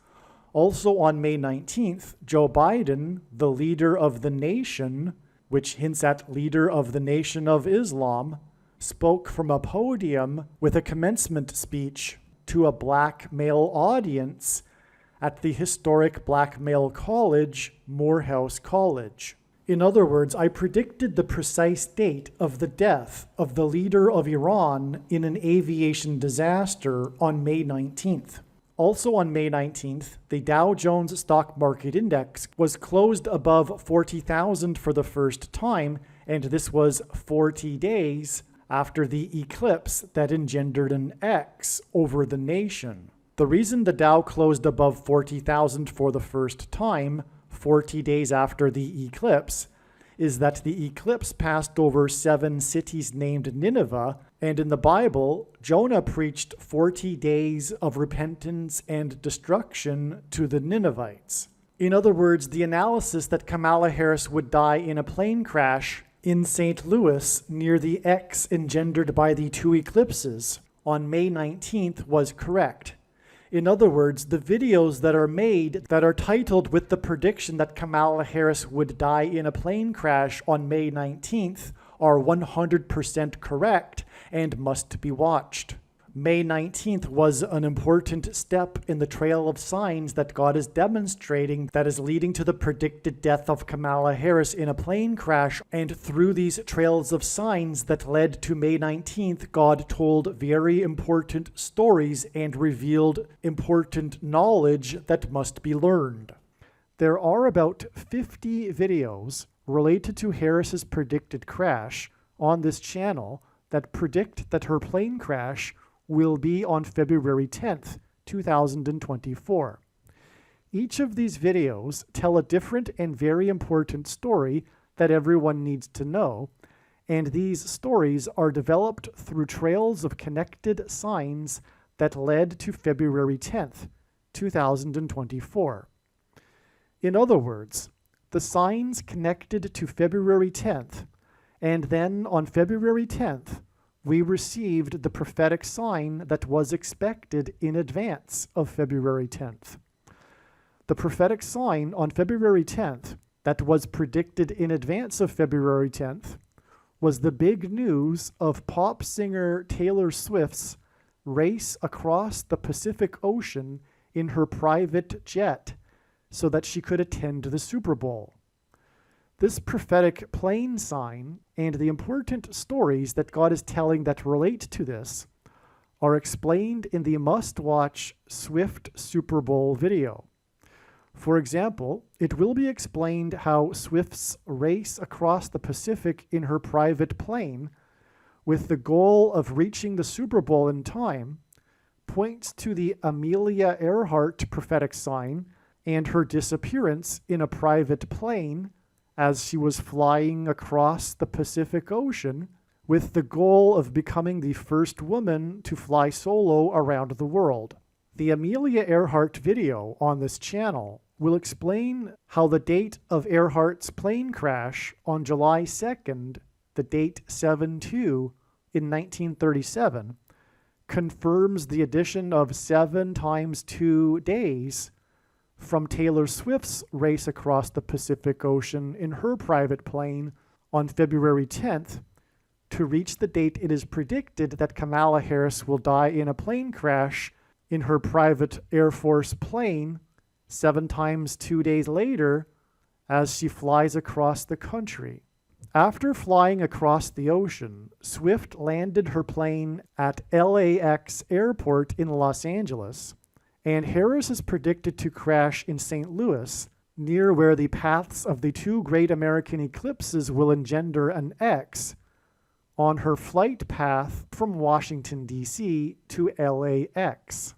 Also on May 19th, Joe Biden, the leader of the nation, which hints at leader of the Nation of Islam, spoke from a podium with a commencement speech to a black male audience at the historic black male college, Morehouse College. In other words, I predicted the precise date of the death of the leader of Iran in an aviation disaster on May 19th. Also on May 19th, the Dow Jones Stock Market Index was closed above 40,000 for the first time, and this was 40 days after the eclipse that engendered an X over the nation. The reason the Dow closed above 40,000 for the first time, 40 days after the eclipse, is that the eclipse passed over 7 cities named Nineveh, and in the Bible, Jonah preached 40 days of repentance and destruction to the Ninevites. In other words, the analysis that Kamala Harris would die in a plane crash in St. Louis near the X engendered by the 2 eclipses on May 19th was correct. In other words, the videos that are made that are titled with the prediction that Kamala Harris would die in a plane crash on May 19th are 100% correct and must be watched. May 19th was an important step in the trail of signs that God is demonstrating that is leading to the predicted death of Kamala Harris in a plane crash, and through these trails of signs that led to May 19th, God told very important stories and revealed important knowledge that must be learned. There are about 50 videos related to Harris's predicted crash on this channel that predict that her plane crash will be on February 10th, 2024. Each of these videos tell a different and very important story that everyone needs to know, and these stories are developed through trails of connected signs that led to February 10th, 2024. In other words, the signs connected to February 10th, and then on February 10th, we received the prophetic sign that was expected in advance of February 10th. The prophetic sign on February 10th that was predicted in advance of February 10th was the big news of pop singer Taylor Swift's race across the Pacific Ocean in her private jet so that she could attend the Super Bowl. This prophetic plane sign and the important stories that God is telling that relate to this are explained in the must-watch Swift Super Bowl video. For example, it will be explained how Swift's race across the Pacific in her private plane, with the goal of reaching the Super Bowl in time, points to the Amelia Earhart prophetic sign and her disappearance in a private plane as she was flying across the Pacific Ocean with the goal of becoming the first woman to fly solo around the world. The Amelia Earhart video on this channel will explain how the date of Earhart's plane crash on July 2nd, the date 7-2 in 1937, confirms the addition of 7 times 2 days from Taylor Swift's race across the Pacific Ocean in her private plane on February 10th to reach the date it is predicted that Kamala Harris will die in a plane crash in her private Air Force plane 7 times 2 days later as she flies across the country. After flying across the ocean, Swift landed her plane at LAX Airport in Los Angeles, and Harris is predicted to crash in St. Louis, near where the paths of the 2 great American eclipses will engender an X, on her flight path from Washington, D.C. to LAX.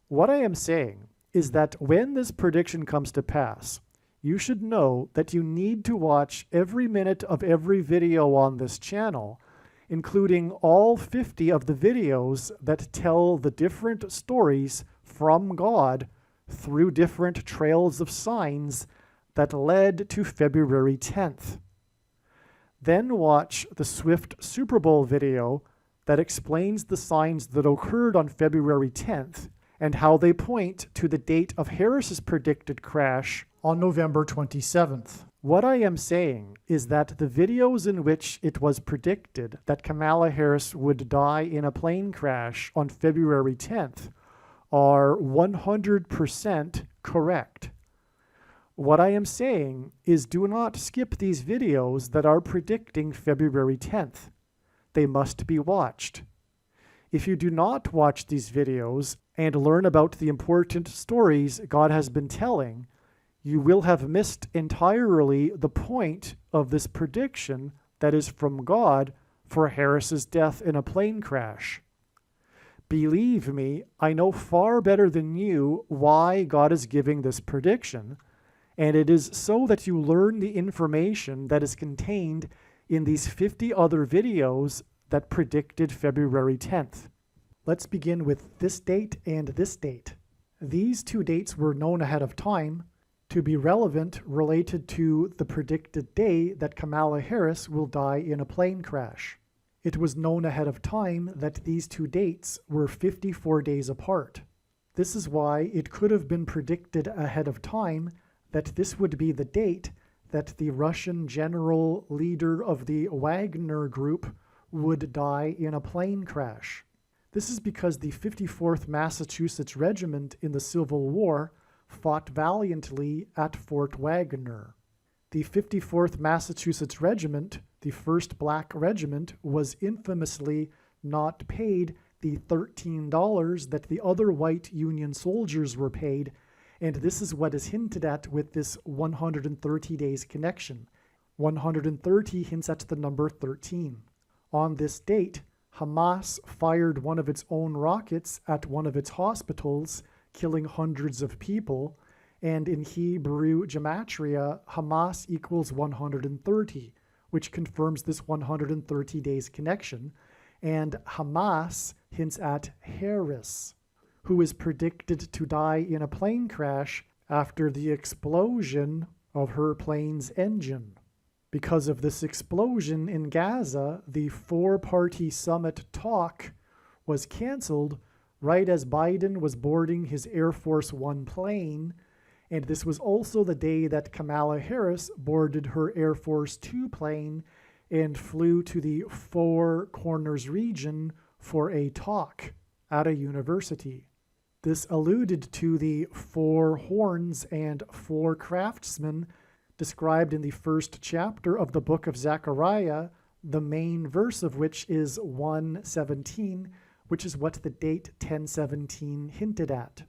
What I am saying is that when this prediction comes to pass, you should know that you need to watch every minute of every video on this channel, including all 50 of the videos that tell the different stories from God through different trails of signs that led to February 10th. Then watch the Swift Super Bowl video that explains the signs that occurred on February 10th and how they point to the date of Harris's predicted crash on November 27th. What I am saying is that the videos in which it was predicted that Kamala Harris would die in a plane crash on February 10th are 100% correct. What I am saying is do not skip these videos that are predicting February 10th. They must be watched. If you do not watch these videos and learn about the important stories God has been telling, you will have missed entirely the point of this prediction that is from God for Harris's death in a plane crash. Believe me, I know far better than you why God is giving this prediction, and it is so that you learn the information that is contained in these 50 other videos that predicted February 10th. Let's begin with this date and this date. These two dates were known ahead of time to be relevant related to the predicted day that Kamala Harris will die in a plane crash. It was known ahead of time that these two dates were 54 days apart. This is why it could have been predicted ahead of time that this would be the date that the Russian general leader of the Wagner Group would die in a plane crash. This is because the 54th Massachusetts Regiment in the Civil War fought valiantly at Fort Wagner. The 54th Massachusetts Regiment, the first black regiment, was infamously not paid the $13 that the other white Union soldiers were paid, and this is what is hinted at with this 130 days connection. 130 hints at the number 13. On this date, Hamas fired one of its own rockets at one of its hospitals, killing hundreds of people, and in Hebrew gematria, Hamas equals 130, which confirms this 130 days connection, and Hamas hints at Harris, who is predicted to die in a plane crash after the explosion of her plane's engine. Because of this explosion in Gaza, the four-party summit talk was canceled right as Biden was boarding his Air Force One plane, and this was also the day that Kamala Harris boarded her Air Force Two plane and flew to the Four Corners region for a talk at a university. This alluded to the four horns and four craftsmen described in the first chapter of the book of Zechariah, the main verse of which is 1:17, which is what the date 1017 hinted at.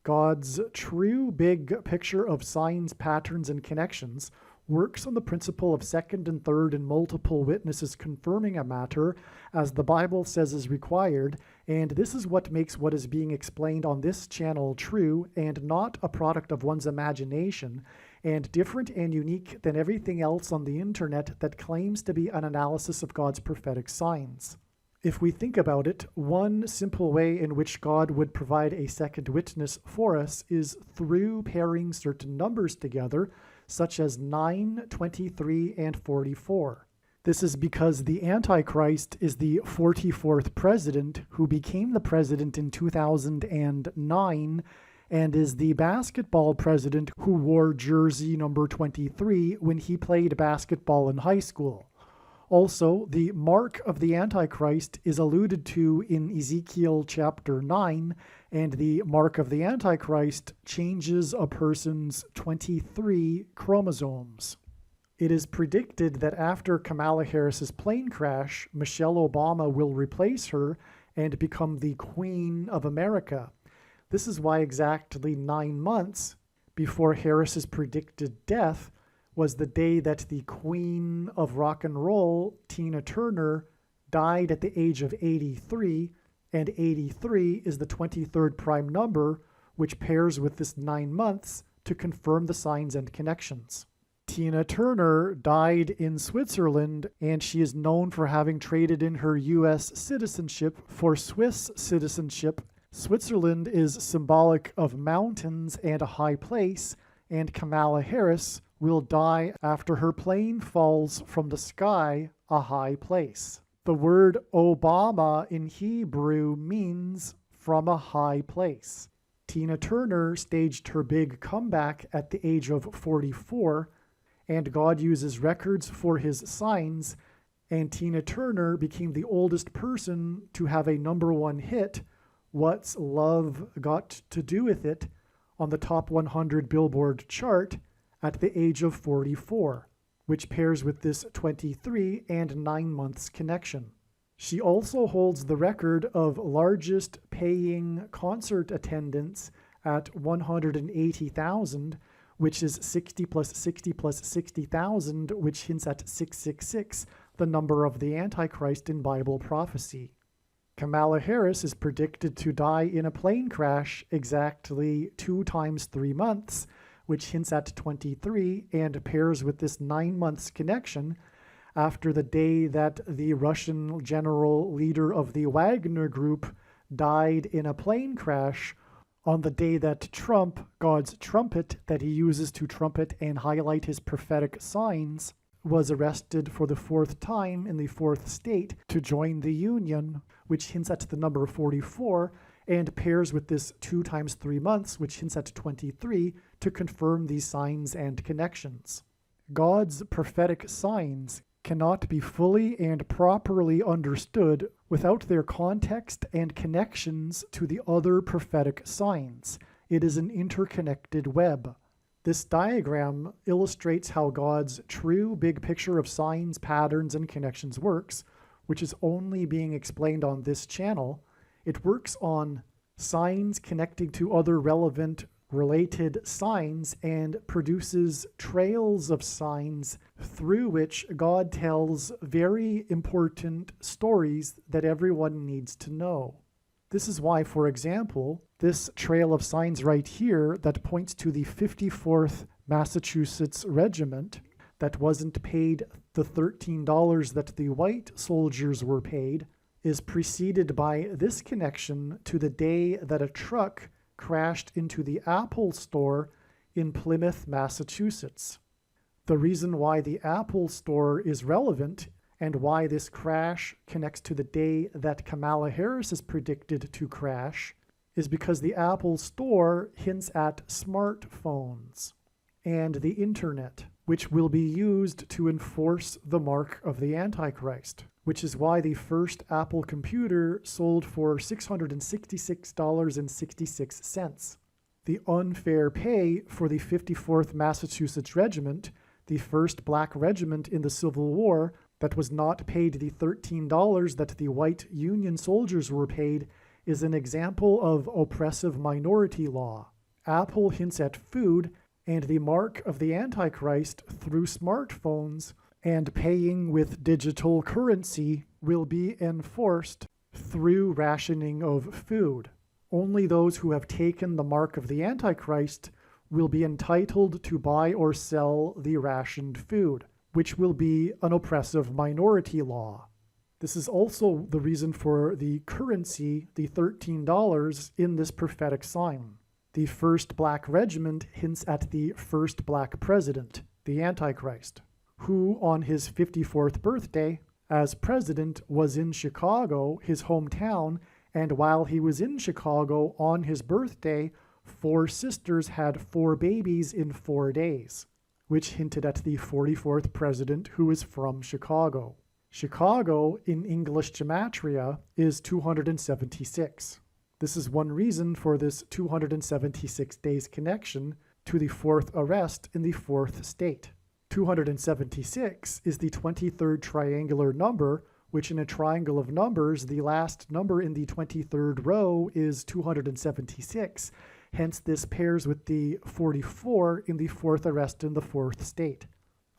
God's true big picture of signs, patterns, and connections works on the principle of second and third and multiple witnesses confirming a matter, as the Bible says is required, and this is what makes what is being explained on this channel true and not a product of one's imagination, and different and unique than everything else on the internet that claims to be an analysis of God's prophetic signs. If we think about it, one simple way in which God would provide a second witness for us is through pairing certain numbers together, such as 9, 23, and 44. This is because the Antichrist is the 44th president who became the president in 2009 and is the basketball president who wore jersey number 23 when he played basketball in high school. Also, the mark of the Antichrist is alluded to in Ezekiel chapter 9, and the mark of the Antichrist changes a person's 23 chromosomes. It is predicted that after Kamala Harris's plane crash, Michelle Obama will replace her and become the Queen of America. This is why exactly 9 months before Harris's predicted death was the day that the Queen of Rock and Roll, Tina Turner, died at the age of 83, and 83 is the 23rd prime number, which pairs with this 9 months to confirm the signs and connections. Tina Turner died in Switzerland, and she is known for having traded in her U.S. citizenship for Swiss citizenship. Switzerland is symbolic of mountains and a high place, and Kamala Harris will die after her plane falls from the sky, a high place. The word Obama in Hebrew means from a high place. Tina Turner staged her big comeback at the age of 44, and God uses records for his signs, and Tina Turner became the oldest person to have a #1 hit, What's Love Got to Do with It, on the top 100 Billboard chart at the age of 44, which pairs with this 23 and 9 months connection. She also holds the record of largest paying concert attendance at 180,000, which is 60 plus 60 plus 60,000, which hints at 666, the number of the Antichrist in Bible prophecy. Kamala Harris is predicted to die in a plane crash exactly 2 times 3 months, which hints at 23 and pairs with this 9 months connection after the day that the Russian general leader of the Wagner Group died in a plane crash, on the day that Trump, God's trumpet that he uses to trumpet and highlight his prophetic signs, was arrested for the 4th time in the 4th state to join the Union, which hints at the number 44, and pairs with this 2 times 3 months, which hints at 23, to confirm these signs and connections. God's prophetic signs cannot be fully and properly understood without their context and connections to the other prophetic signs. It is an interconnected web. This diagram illustrates how God's true big picture of signs, patterns, and connections works, which is only being explained on this channel. It works on signs connecting to other relevant related signs and produces trails of signs through which God tells very important stories that everyone needs to know. This is why, for example, this trail of signs right here that points to the 54th Massachusetts Regiment that wasn't paid the $13 that the white soldiers were paid is preceded by this connection to the day that a truck crashed into the Apple store in Plymouth, Massachusetts. The reason why the Apple store is relevant and why this crash connects to the day that Kamala Harris is predicted to crash is because the Apple store hints at smartphones and the internet, which will be used to enforce the mark of the Antichrist, which is why the first Apple computer sold for $666.66. The unfair pay for the 54th Massachusetts Regiment, the first black regiment in the Civil War that was not paid the $13 that the white Union soldiers were paid, is an example of oppressive minority law. Apple hints at food and the mark of the Antichrist through smartphones, and paying with digital currency will be enforced through rationing of food. Only those who have taken the mark of the Antichrist will be entitled to buy or sell the rationed food, which will be an oppressive minority law. This is also the reason for the currency, the $13, in this prophetic sign. The first black regiment hints at the first black president, the Antichrist, who on his 54th birthday as president was in Chicago, his hometown, and while he was in Chicago on his birthday, 4 sisters had 4 babies in 4 days, which hinted at the 44th president who is from Chicago. Chicago in English gematria is 276. This is one reason for this 276 days connection to the 4th arrest in the 4th state. 276 is the 23rd triangular number, which in a triangle of numbers, the last number in the 23rd row is 276. Hence, this pairs with the 44 in the 4th arrest in the 4th state.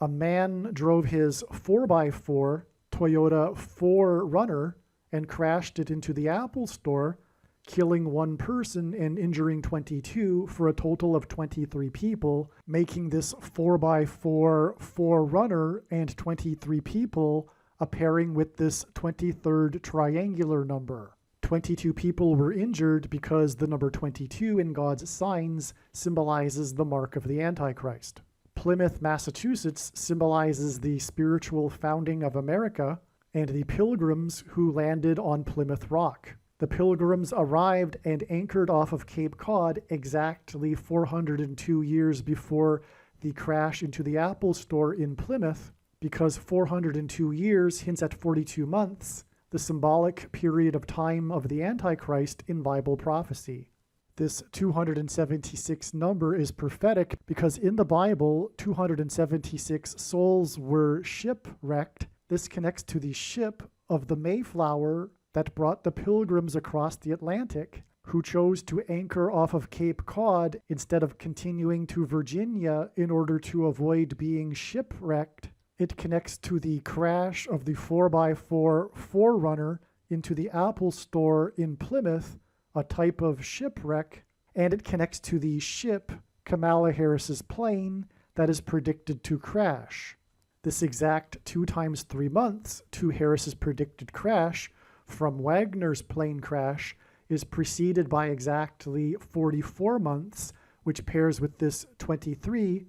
A man drove his 4x4 Toyota 4Runner and crashed it into the Apple store, killing 1 person and injuring 22 for a total of 23 people, making this 4x4 4Runner and 23 people a pairing with this 23rd triangular number. 22 people were injured because the number 22 in God's signs symbolizes the mark of the Antichrist. Plymouth, Massachusetts symbolizes the spiritual founding of America and the pilgrims who landed on Plymouth Rock. The pilgrims arrived and anchored off of Cape Cod exactly 402 years before the crash into the Apple Store in Plymouth, because 402 years hints at 42 months, the symbolic period of time of the Antichrist in Bible prophecy. This 276 number is prophetic because in the Bible, 276 souls were shipwrecked. This connects to the ship of the Mayflower that brought the pilgrims across the Atlantic, who chose to anchor off of Cape Cod instead of continuing to Virginia in order to avoid being shipwrecked. It connects to the crash of the 4x4 Forerunner into the Apple Store in Plymouth, a type of shipwreck, and it connects to the ship, Kamala Harris's plane, that is predicted to crash. This exact 2 times 3 months to Harris's predicted crash from Wagner's plane crash is preceded by exactly 44 months, which pairs with this 23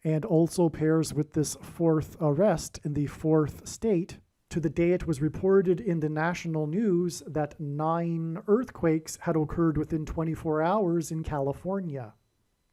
and also pairs with this 4th arrest in the 4th state, to the day it was reported in the national news that 9 earthquakes had occurred within 24 hours in California.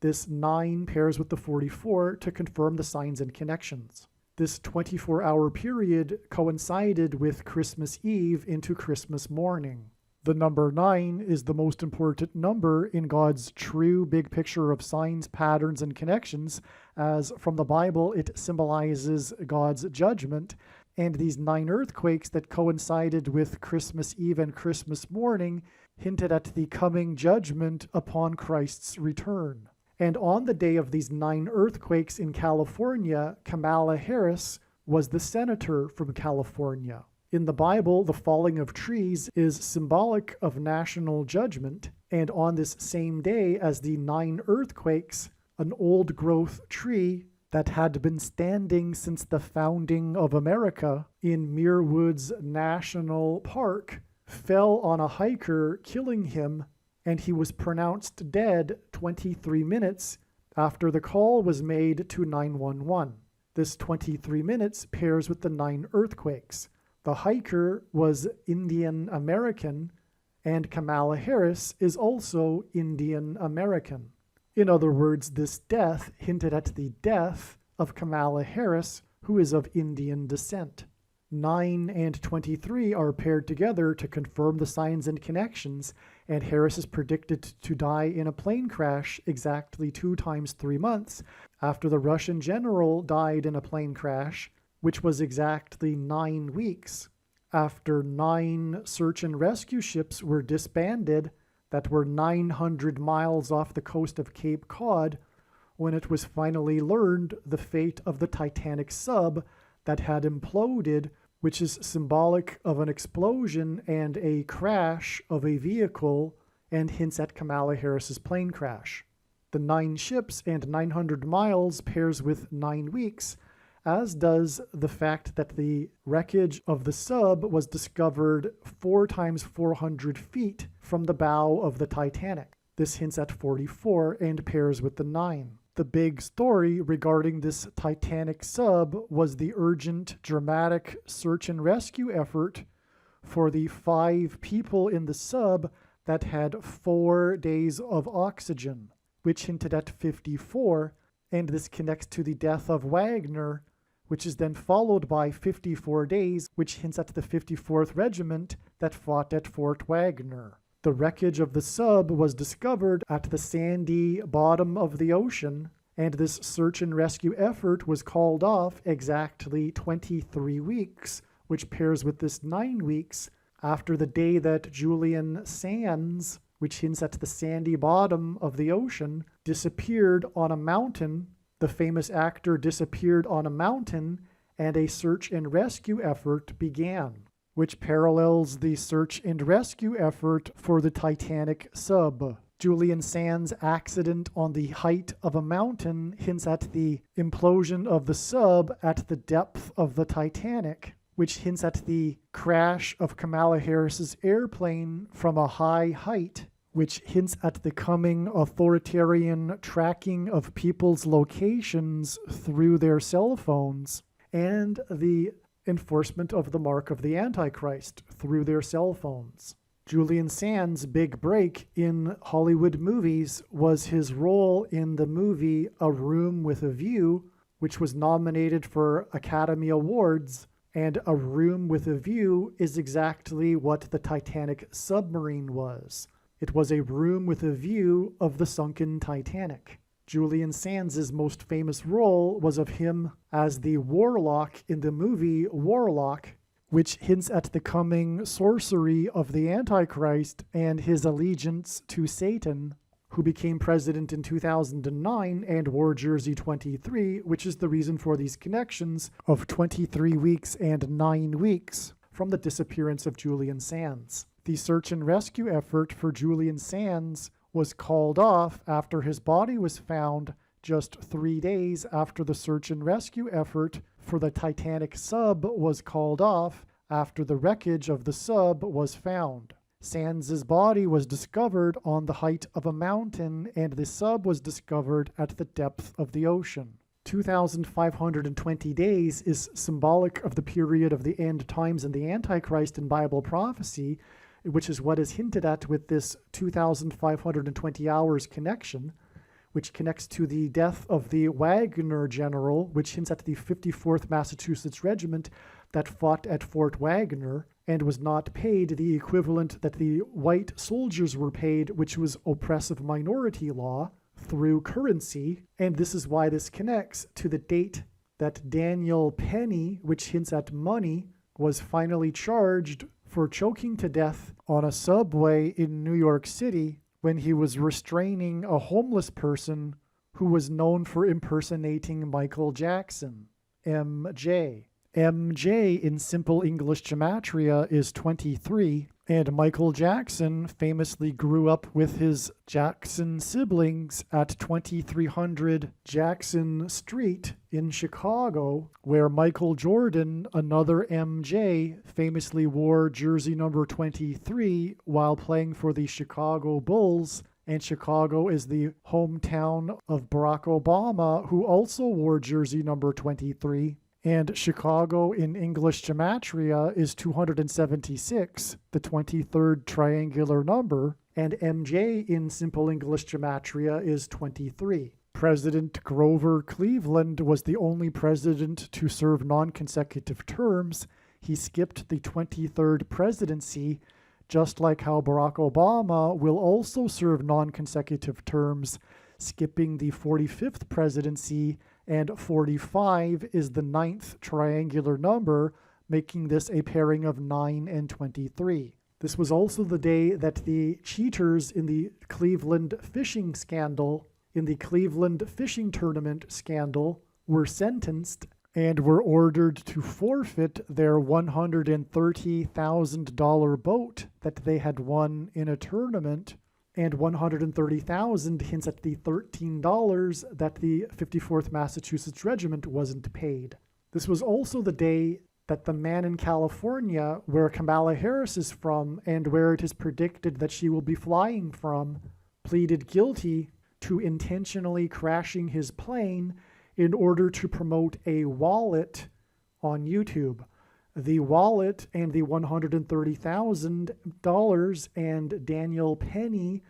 This 9 pairs with the 44 to confirm the signs and connections. This 24-hour period coincided with Christmas Eve into Christmas morning. The number 9 is the most important number in God's true big picture of signs, patterns, and connections, as from the Bible it symbolizes God's judgment, and these 9 earthquakes that coincided with Christmas Eve and Christmas morning hinted at the coming judgment upon Christ's return. And on the day of these 9 earthquakes in California, Kamala Harris was the senator from California. In the Bible, the falling of trees is symbolic of national judgment, and on this same day as the 9 earthquakes, an old-growth tree that had been standing since the founding of America in Muir Woods National Park fell on a hiker, killing him, and he was pronounced dead 23 minutes after the call was made to 911. This 23 minutes pairs with the 9 earthquakes. The hiker was Indian American, and Kamala Harris is also Indian American. In other words, this death hinted at the death of Kamala Harris, who is of Indian descent. 9 and 23 are paired together to confirm the signs and connections, and Harris is predicted to die in a plane crash exactly 2 times 3 months after the Russian general died in a plane crash, which was exactly 9 weeks after 9 search and rescue ships were disbanded that were 900 miles off the coast of Cape Cod, when it was finally learned the fate of the Titanic sub that had imploded, which is symbolic of an explosion and a crash of a vehicle and hints at Kamala Harris's plane crash. The 9 ships and 900 miles pairs with 9 weeks, as does the fact that the wreckage of the sub was discovered 4 times 400 feet from the bow of the Titanic. This hints at 44 and pairs with the 9. The big story regarding this Titanic sub was the urgent, dramatic search and rescue effort for the 5 people in the sub that had 4 days of oxygen, which hinted at 54, and this connects to the death of Wagner, which is then followed by 54 days, which hints at the 54th Regiment that fought at Fort Wagner. The wreckage of the sub was discovered at the sandy bottom of the ocean, and this search and rescue effort was called off exactly 23 weeks, which pairs with this 9 weeks after the day that Julian Sands, which hints at the sandy bottom of the ocean, disappeared on a mountain. The famous actor disappeared on a mountain, and a search and rescue effort began, which parallels the search and rescue effort for the Titanic sub. Julian Sands' accident on the height of a mountain hints at the implosion of the sub at the depth of the Titanic, which hints at the crash of Kamala Harris's airplane from a high height, which hints at the coming authoritarian tracking of people's locations through their cell phones, and the enforcement of the mark of the Antichrist through their cell phones. Julian Sands' big break in Hollywood movies was his role in the movie A Room with a View, which was nominated for Academy Awards, and A Room with a View is exactly what the Titanic submarine was. It was a room with a view of the sunken Titanic. Julian Sands' most famous role was of him as the warlock in the movie Warlock, which hints at the coming sorcery of the Antichrist and his allegiance to Satan, who became president in 2009 and wore jersey 23, which is the reason for these connections of 23 weeks and 9 weeks from the disappearance of Julian Sands. The search and rescue effort for Julian Sands was called off after his body was found just 3 days after the search and rescue effort for the Titanic sub was called off after the wreckage of the sub was found. Sands' body was discovered on the height of a mountain, and the sub was discovered at the depth of the ocean. 2,520 days is symbolic of the period of the end times and the Antichrist in Bible prophecy, which is what is hinted at with this 2,520 hours connection, which connects to the death of the Wagner general, which hints at the 54th Massachusetts Regiment that fought at Fort Wagner and was not paid the equivalent that the white soldiers were paid, which was oppressive minority law, through currency. And this is why this connects to the date that Daniel Penny, which hints at money, was finally charged for choking to death on a subway in New York City when he was restraining a homeless person who was known for impersonating Michael Jackson, MJ. MJ in Simple English Gematria is 23, and Michael Jackson famously grew up with his Jackson siblings at 2300 Jackson Street in Chicago, where Michael Jordan, another MJ, famously wore jersey number 23 while playing for the Chicago Bulls, and Chicago is the hometown of Barack Obama, who also wore jersey number 23. And Chicago in English Gematria is 276, the 23rd triangular number, and MJ in Simple English Gematria is 23. President Grover Cleveland was the only president to serve non-consecutive terms. He skipped the 23rd presidency, just like how Barack Obama will also serve non-consecutive terms, skipping the 45th presidency, and 45 is the 9th triangular number, making this a pairing of 9 and 23. This was also the day that the cheaters in the Cleveland fishing scandal, in the Cleveland fishing tournament scandal, were sentenced and were ordered to forfeit their $130,000 boat that they had won in a tournament, and $130,000 hints at the $13 that the 54th Massachusetts Regiment wasn't paid. This was also the day that the man in California, where Kamala Harris is from and where it is predicted that she will be flying from, pleaded guilty to intentionally crashing his plane in order to promote a wallet on YouTube. The wallet and the $130,000 and Daniel Penny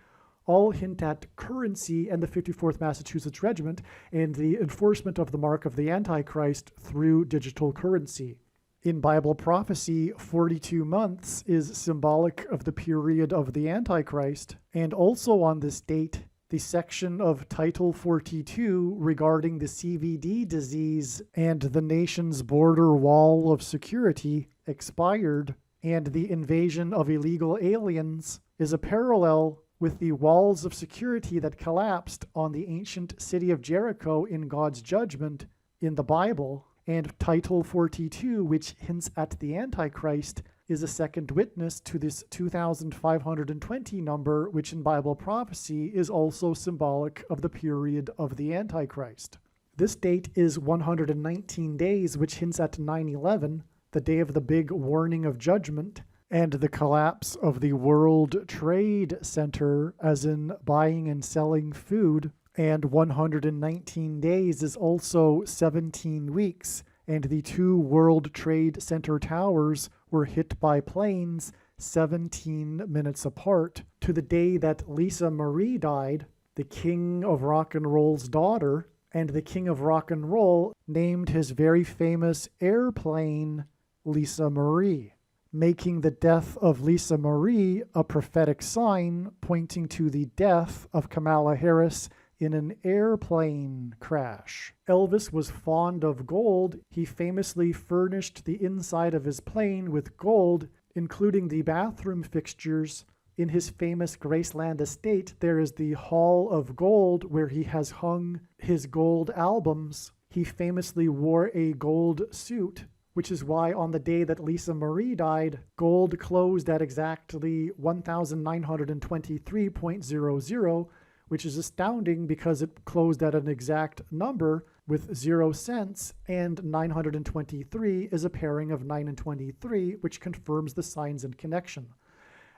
all hint at currency and the 54th Massachusetts Regiment and the enforcement of the mark of the Antichrist through digital currency. In Bible prophecy, 42 months is symbolic of the period of the Antichrist, and also on this date, the section of Title 42 regarding the CVD disease and the nation's border wall of security expired, and the invasion of illegal aliens is a parallel with the walls of security that collapsed on the ancient city of Jericho in God's judgment in the Bible. And Title 42, which hints at the Antichrist, is a second witness to this 2,520 number, which in Bible prophecy is also symbolic of the period of the Antichrist. This date is 119 days, which hints at 9/11, the day of the big warning of judgment, and the collapse of the World Trade Center, as in buying and selling food. And 119 days is also 17 weeks, and the two World Trade Center towers were hit by planes 17 minutes apart, to the day that Lisa Marie died, the King of Rock and Roll's daughter, and the King of Rock and Roll named his very famous airplane Lisa Marie, making the death of Lisa Marie a prophetic sign pointing to the death of Kamala Harris in an airplane crash. Elvis was fond of gold. He famously furnished the inside of his plane with gold, including the bathroom fixtures. In his famous Graceland estate, there is the Hall of Gold where he has hung his gold albums. He famously wore a gold suit, which is why on the day that Lisa Marie died, gold closed at exactly 1,923.00, which is astounding because it closed at an exact number with 0 cents, and 923 is a pairing of 9 and 23, which confirms the signs and connection.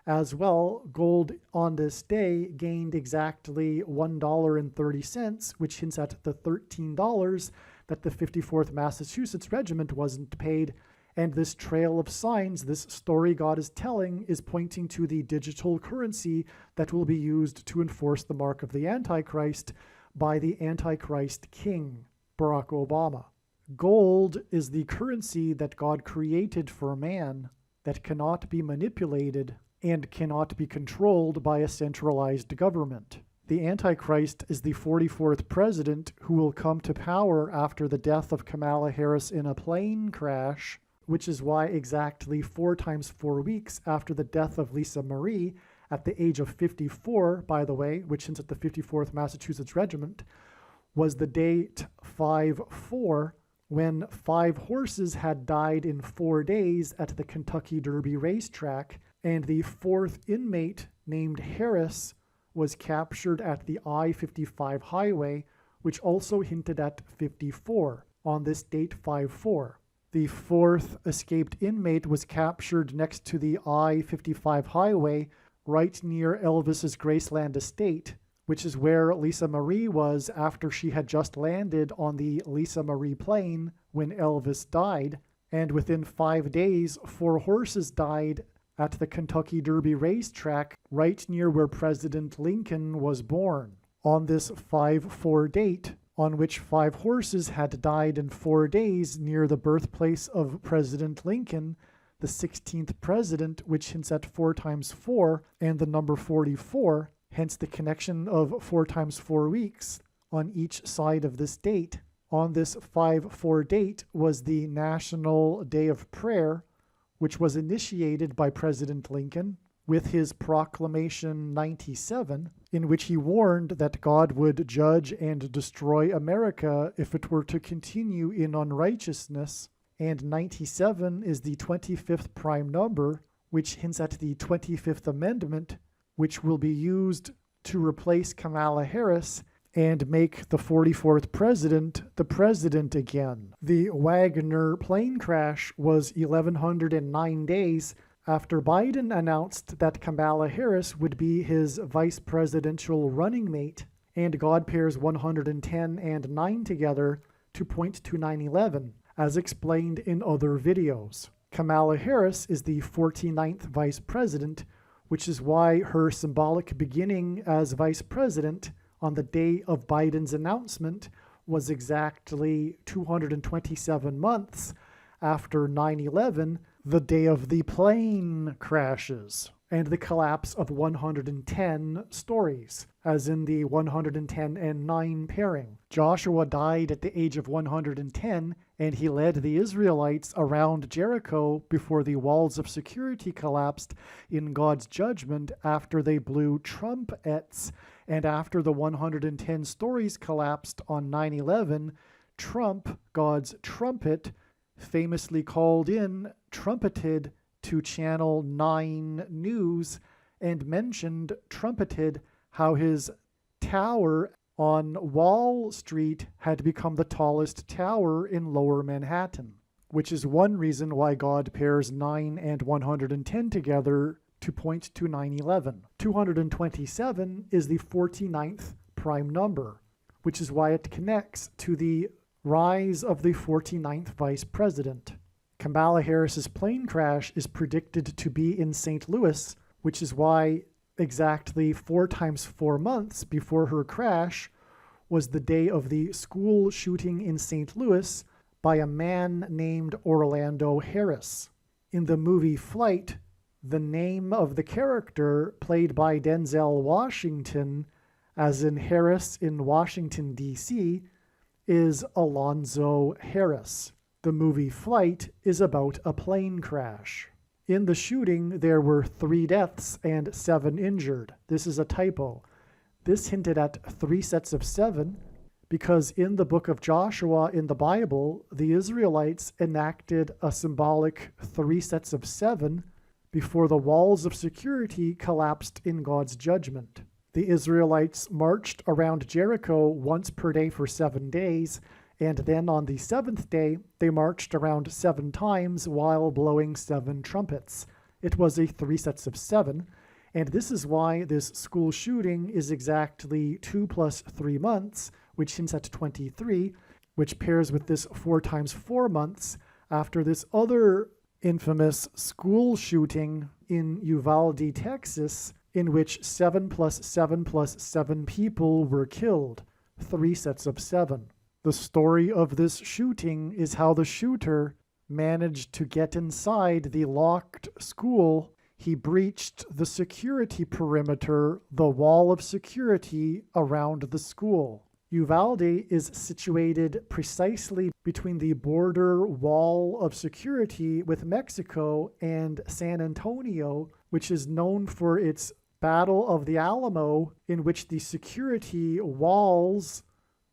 As well, gold on this day gained exactly $1.30, which hints at the $13 that the 54th Massachusetts Regiment wasn't paid. And this trail of signs, this story God is telling, is pointing to the digital currency that will be used to enforce the mark of the Antichrist by the Antichrist King, Barack Obama. Gold is the currency that God created for man that cannot be manipulated and cannot be controlled by a centralized government. The Antichrist is the 44th president who will come to power after the death of Kamala Harris in a plane crash, which is why exactly 4 times 4 weeks after the death of Lisa Marie, at the age of 54, by the way, which hints at the 54th Massachusetts Regiment, was the date 5-4, when 5 horses had died in 4 days at the Kentucky Derby racetrack, and the 4th inmate named Harris was captured at the I-55 highway, which also hinted at 54 on this date 5-4. The 4th escaped inmate was captured next to the I-55 highway right near Elvis's Graceland estate, which is where Lisa Marie was after she had just landed on the Lisa Marie plane when Elvis died. And within 5 days, 4 horses died at the Kentucky Derby racetrack right near where President Lincoln was born. On this 5-4 date, on which 5 horses had died in 4 days near the birthplace of President Lincoln, the 16th president, which hints at 4 times 4 and the number 44, hence the connection of 4 times 4 weeks on each side of this date. On this 5-4 date was the National Day of Prayer, which was initiated by President Lincoln with his Proclamation 97, in which he warned that God would judge and destroy America if it were to continue in unrighteousness. And 97 is the 25th prime number, which hints at the 25th Amendment, which will be used to replace Kamala Harris and make the 44th president the president again. The Wagner plane crash was 1,109 days after Biden announced that Kamala Harris would be his vice presidential running mate, and God pairs 110 and 9 together to point to 9/11, as explained in other videos. Kamala Harris is the 49th vice president, which is why her symbolic beginning as vice president on the day of Biden's announcement was exactly 227 months after 9/11, the day of the plane crashes and the collapse of 110 stories, as in the 110 and 9 pairing. Joshua died at the age of 110, and he led the Israelites around Jericho before the walls of security collapsed in God's judgment after they blew trumpets. And after the 110 stories collapsed on 9/11, Trump, God's trumpet, famously called in, trumpeted to Channel 9 News and mentioned, trumpeted, how his tower on Wall Street had become the tallest tower in Lower Manhattan, which is one reason why God pairs 9 and 110 together to point to 9/11. 227 is the 49th prime number, which is why it connects to the rise of the 49th vice president. Kamala Harris's plane crash is predicted to be in St. Louis, which is why exactly 4 times 4 months before her crash was the day of the school shooting in St. Louis by a man named Orlando Harris. In the movie Flight, the name of the character played by Denzel Washington, as in Harris in Washington, D.C., is Alonzo Harris. The movie Flight is about a plane crash. In the shooting, there were 3 deaths and 7 injured. This is a typo. This hinted at 3 sets of 7 because in the book of Joshua in the Bible, the Israelites enacted a symbolic 3 sets of 7 before the walls of security collapsed in God's judgment. The Israelites marched around Jericho once per day for 7 days, and then on the 7th day, they marched around 7 times while blowing 7 trumpets. It was a 3 sets of 7, and this is why this school shooting is exactly 2 plus 3 months, which hints at 23, which pairs with this 4 times 4 months after this other infamous school shooting in Uvalde, Texas, in which 7 plus 7 plus 7 people were killed, 3 sets of 7. The story of this shooting is how the shooter managed to get inside the locked school. He breached the security perimeter, the wall of security around the school. Uvalde is situated precisely between the border wall of security with Mexico and San Antonio, which is known for its Battle of the Alamo, in which the security walls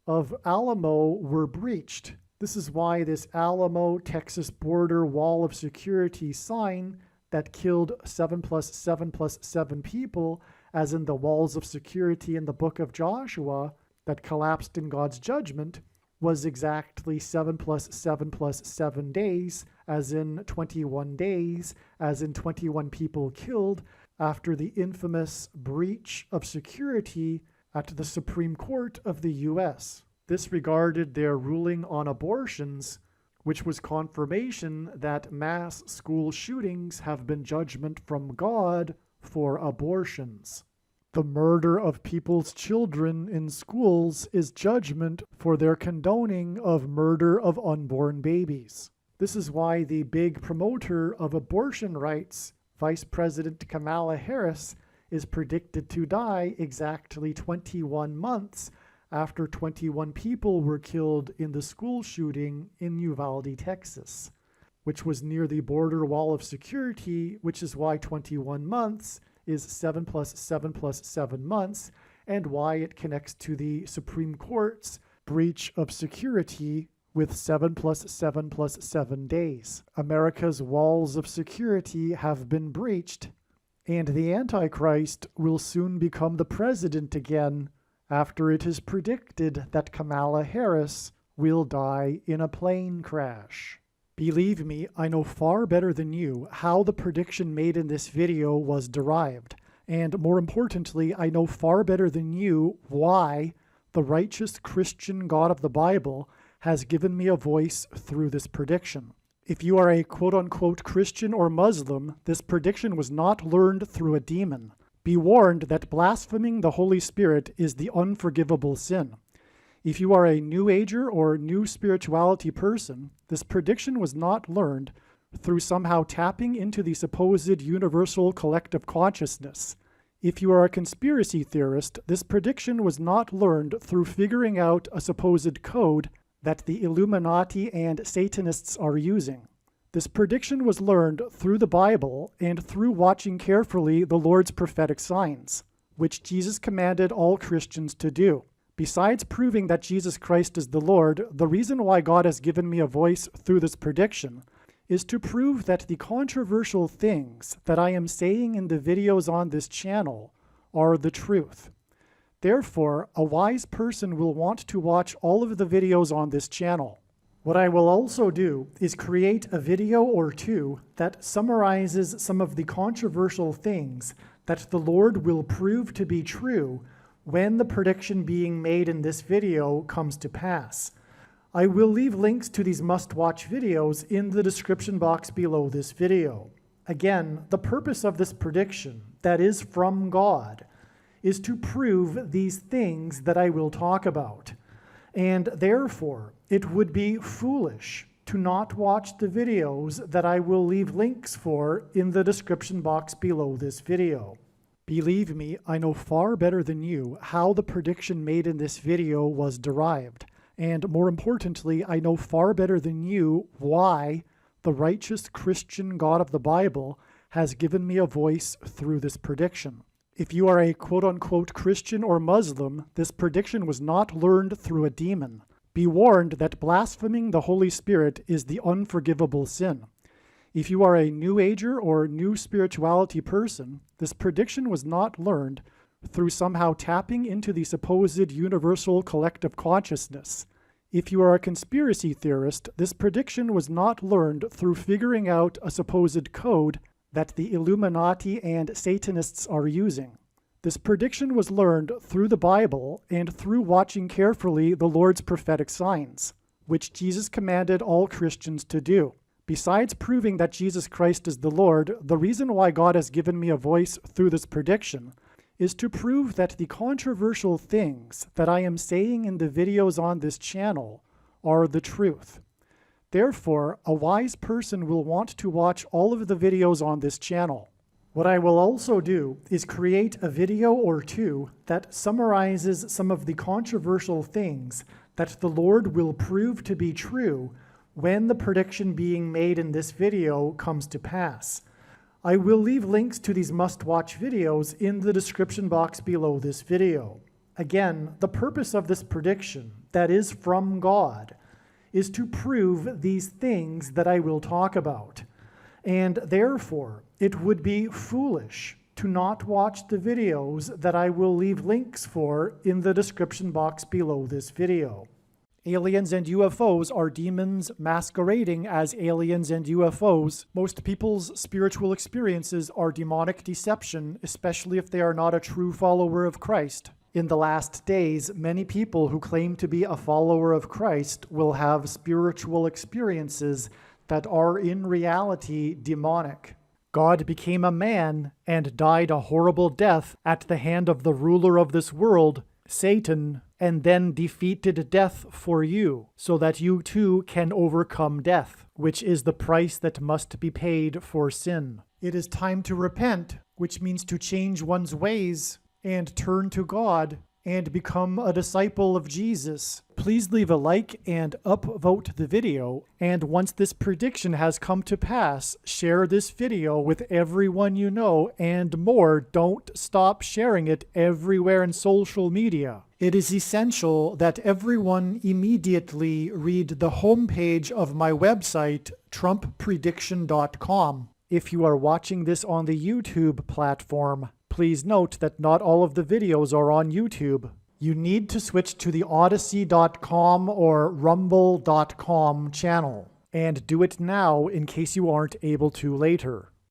of Alamo were breached. This is why this Alamo, Texas border wall of security sign that killed 7 plus 7 plus 7 people, as in the walls of security in the book of Joshua, that collapsed in God's judgment, was exactly 7 plus 7 plus 7 days, as in 21 days, as in 21 people killed, after the infamous breach of security at the Supreme Court of the U.S. This regarded their ruling on abortions, which was confirmation that mass school shootings have been judgment from God for abortions. The murder of people's children in schools is judgment for their condoning of murder of unborn babies. This is why the big promoter of abortion rights, Vice President Kamala Harris, is predicted to die exactly 21 months after 21 people were killed in the school shooting in Uvalde, Texas, which was near the border wall of security, which is why 21 months is 7 plus 7 plus 7 months, and why it connects to the Supreme Court's breach of security with 7 plus 7 plus 7 days. America's walls of security have been breached, and the Antichrist will soon become the president again after it is predicted that Kamala Harris will die in a plane crash. Believe me, I know far better than you how the prediction made in this video was derived, and more importantly, I know far better than you why the righteous Christian God of the Bible has given me a voice through this prediction. If you are a quote-unquote Christian or Muslim, this prediction was not learned through a demon. Be warned that blaspheming the Holy Spirit is the unforgivable sin. If you are a New Ager or New Spirituality person, this prediction was not learned through somehow tapping into the supposed universal collective consciousness. If you are a conspiracy theorist, this prediction was not learned through figuring out a supposed code that the Illuminati and Satanists are using. This prediction was learned through the Bible and through watching carefully the Lord's prophetic signs, which Jesus commanded all Christians to do. Besides proving that Jesus Christ is the Lord, the reason why God has given me a voice through this prediction is to prove that the controversial things that I am saying in the videos on this channel are the truth. Therefore, a wise person will want to watch all of the videos on this channel. What I will also do is create a video or two that summarizes some of the controversial things that the Lord will prove to be true when the prediction being made in this video comes to pass. I will leave links to these must-watch videos in the description box below this video. Again, the purpose of this prediction, that is from God, is to prove these things that I will talk about. And therefore, it would be foolish to not watch the videos that I will leave links for in the description box below this video. Believe me, I know far better than you how the prediction made in this video was derived. And more importantly, I know far better than you why the righteous Christian God of the Bible has given me a voice through this prediction. If you are a quote-unquote Christian or Muslim, this prediction was not learned through a demon. Be warned that blaspheming the Holy Spirit is the unforgivable sin. If you are a New Ager or New Spirituality person, this prediction was not learned through somehow tapping into the supposed universal collective consciousness. If you are a conspiracy theorist, this prediction was not learned through figuring out a supposed code that the Illuminati and Satanists are using. This prediction was learned through the Bible and through watching carefully the Lord's prophetic signs, which Jesus commanded all Christians to do. Besides proving that Jesus Christ is the Lord, the reason why God has given me a voice through this prediction is to prove that the controversial things that I am saying in the videos on this channel are the truth. Therefore, a wise person will want to watch all of the videos on this channel. What I will also do is create a video or two that summarizes some of the controversial things that the Lord will prove to be true when the prediction being made in this video comes to pass. I will leave links to these must-watch videos in the description box below this video. Again, the purpose of this prediction, that is from God, is to prove these things that I will talk about. And therefore, it would be foolish to not watch the videos that I will leave links for in the description box below this video. Aliens and UFOs are demons masquerading as aliens and UFOs. Most people's spiritual experiences are demonic deception, especially if they are not a true follower of Christ. In the last days, many people who claim to be a follower of Christ will have spiritual experiences that are in reality demonic. God became a man and died a horrible death at the hand of the ruler of this world, Satan, and then defeated death for you, so that you too can overcome death, which is the price that must be paid for sin. It is time to repent, which means to change one's ways and turn to God and become a disciple of Jesus. Please leave a like and upvote the video, and once this prediction has come to pass, share this video with everyone you know, and more, don't stop sharing it everywhere in social media. It is essential that everyone immediately read the homepage of my website, TrumpPrediction.com. If you are watching this on the YouTube platform, please note that not all of the videos are on YouTube. You need to switch to the Odyssey.com or Rumble.com channel, and do it now in case you aren't able to later.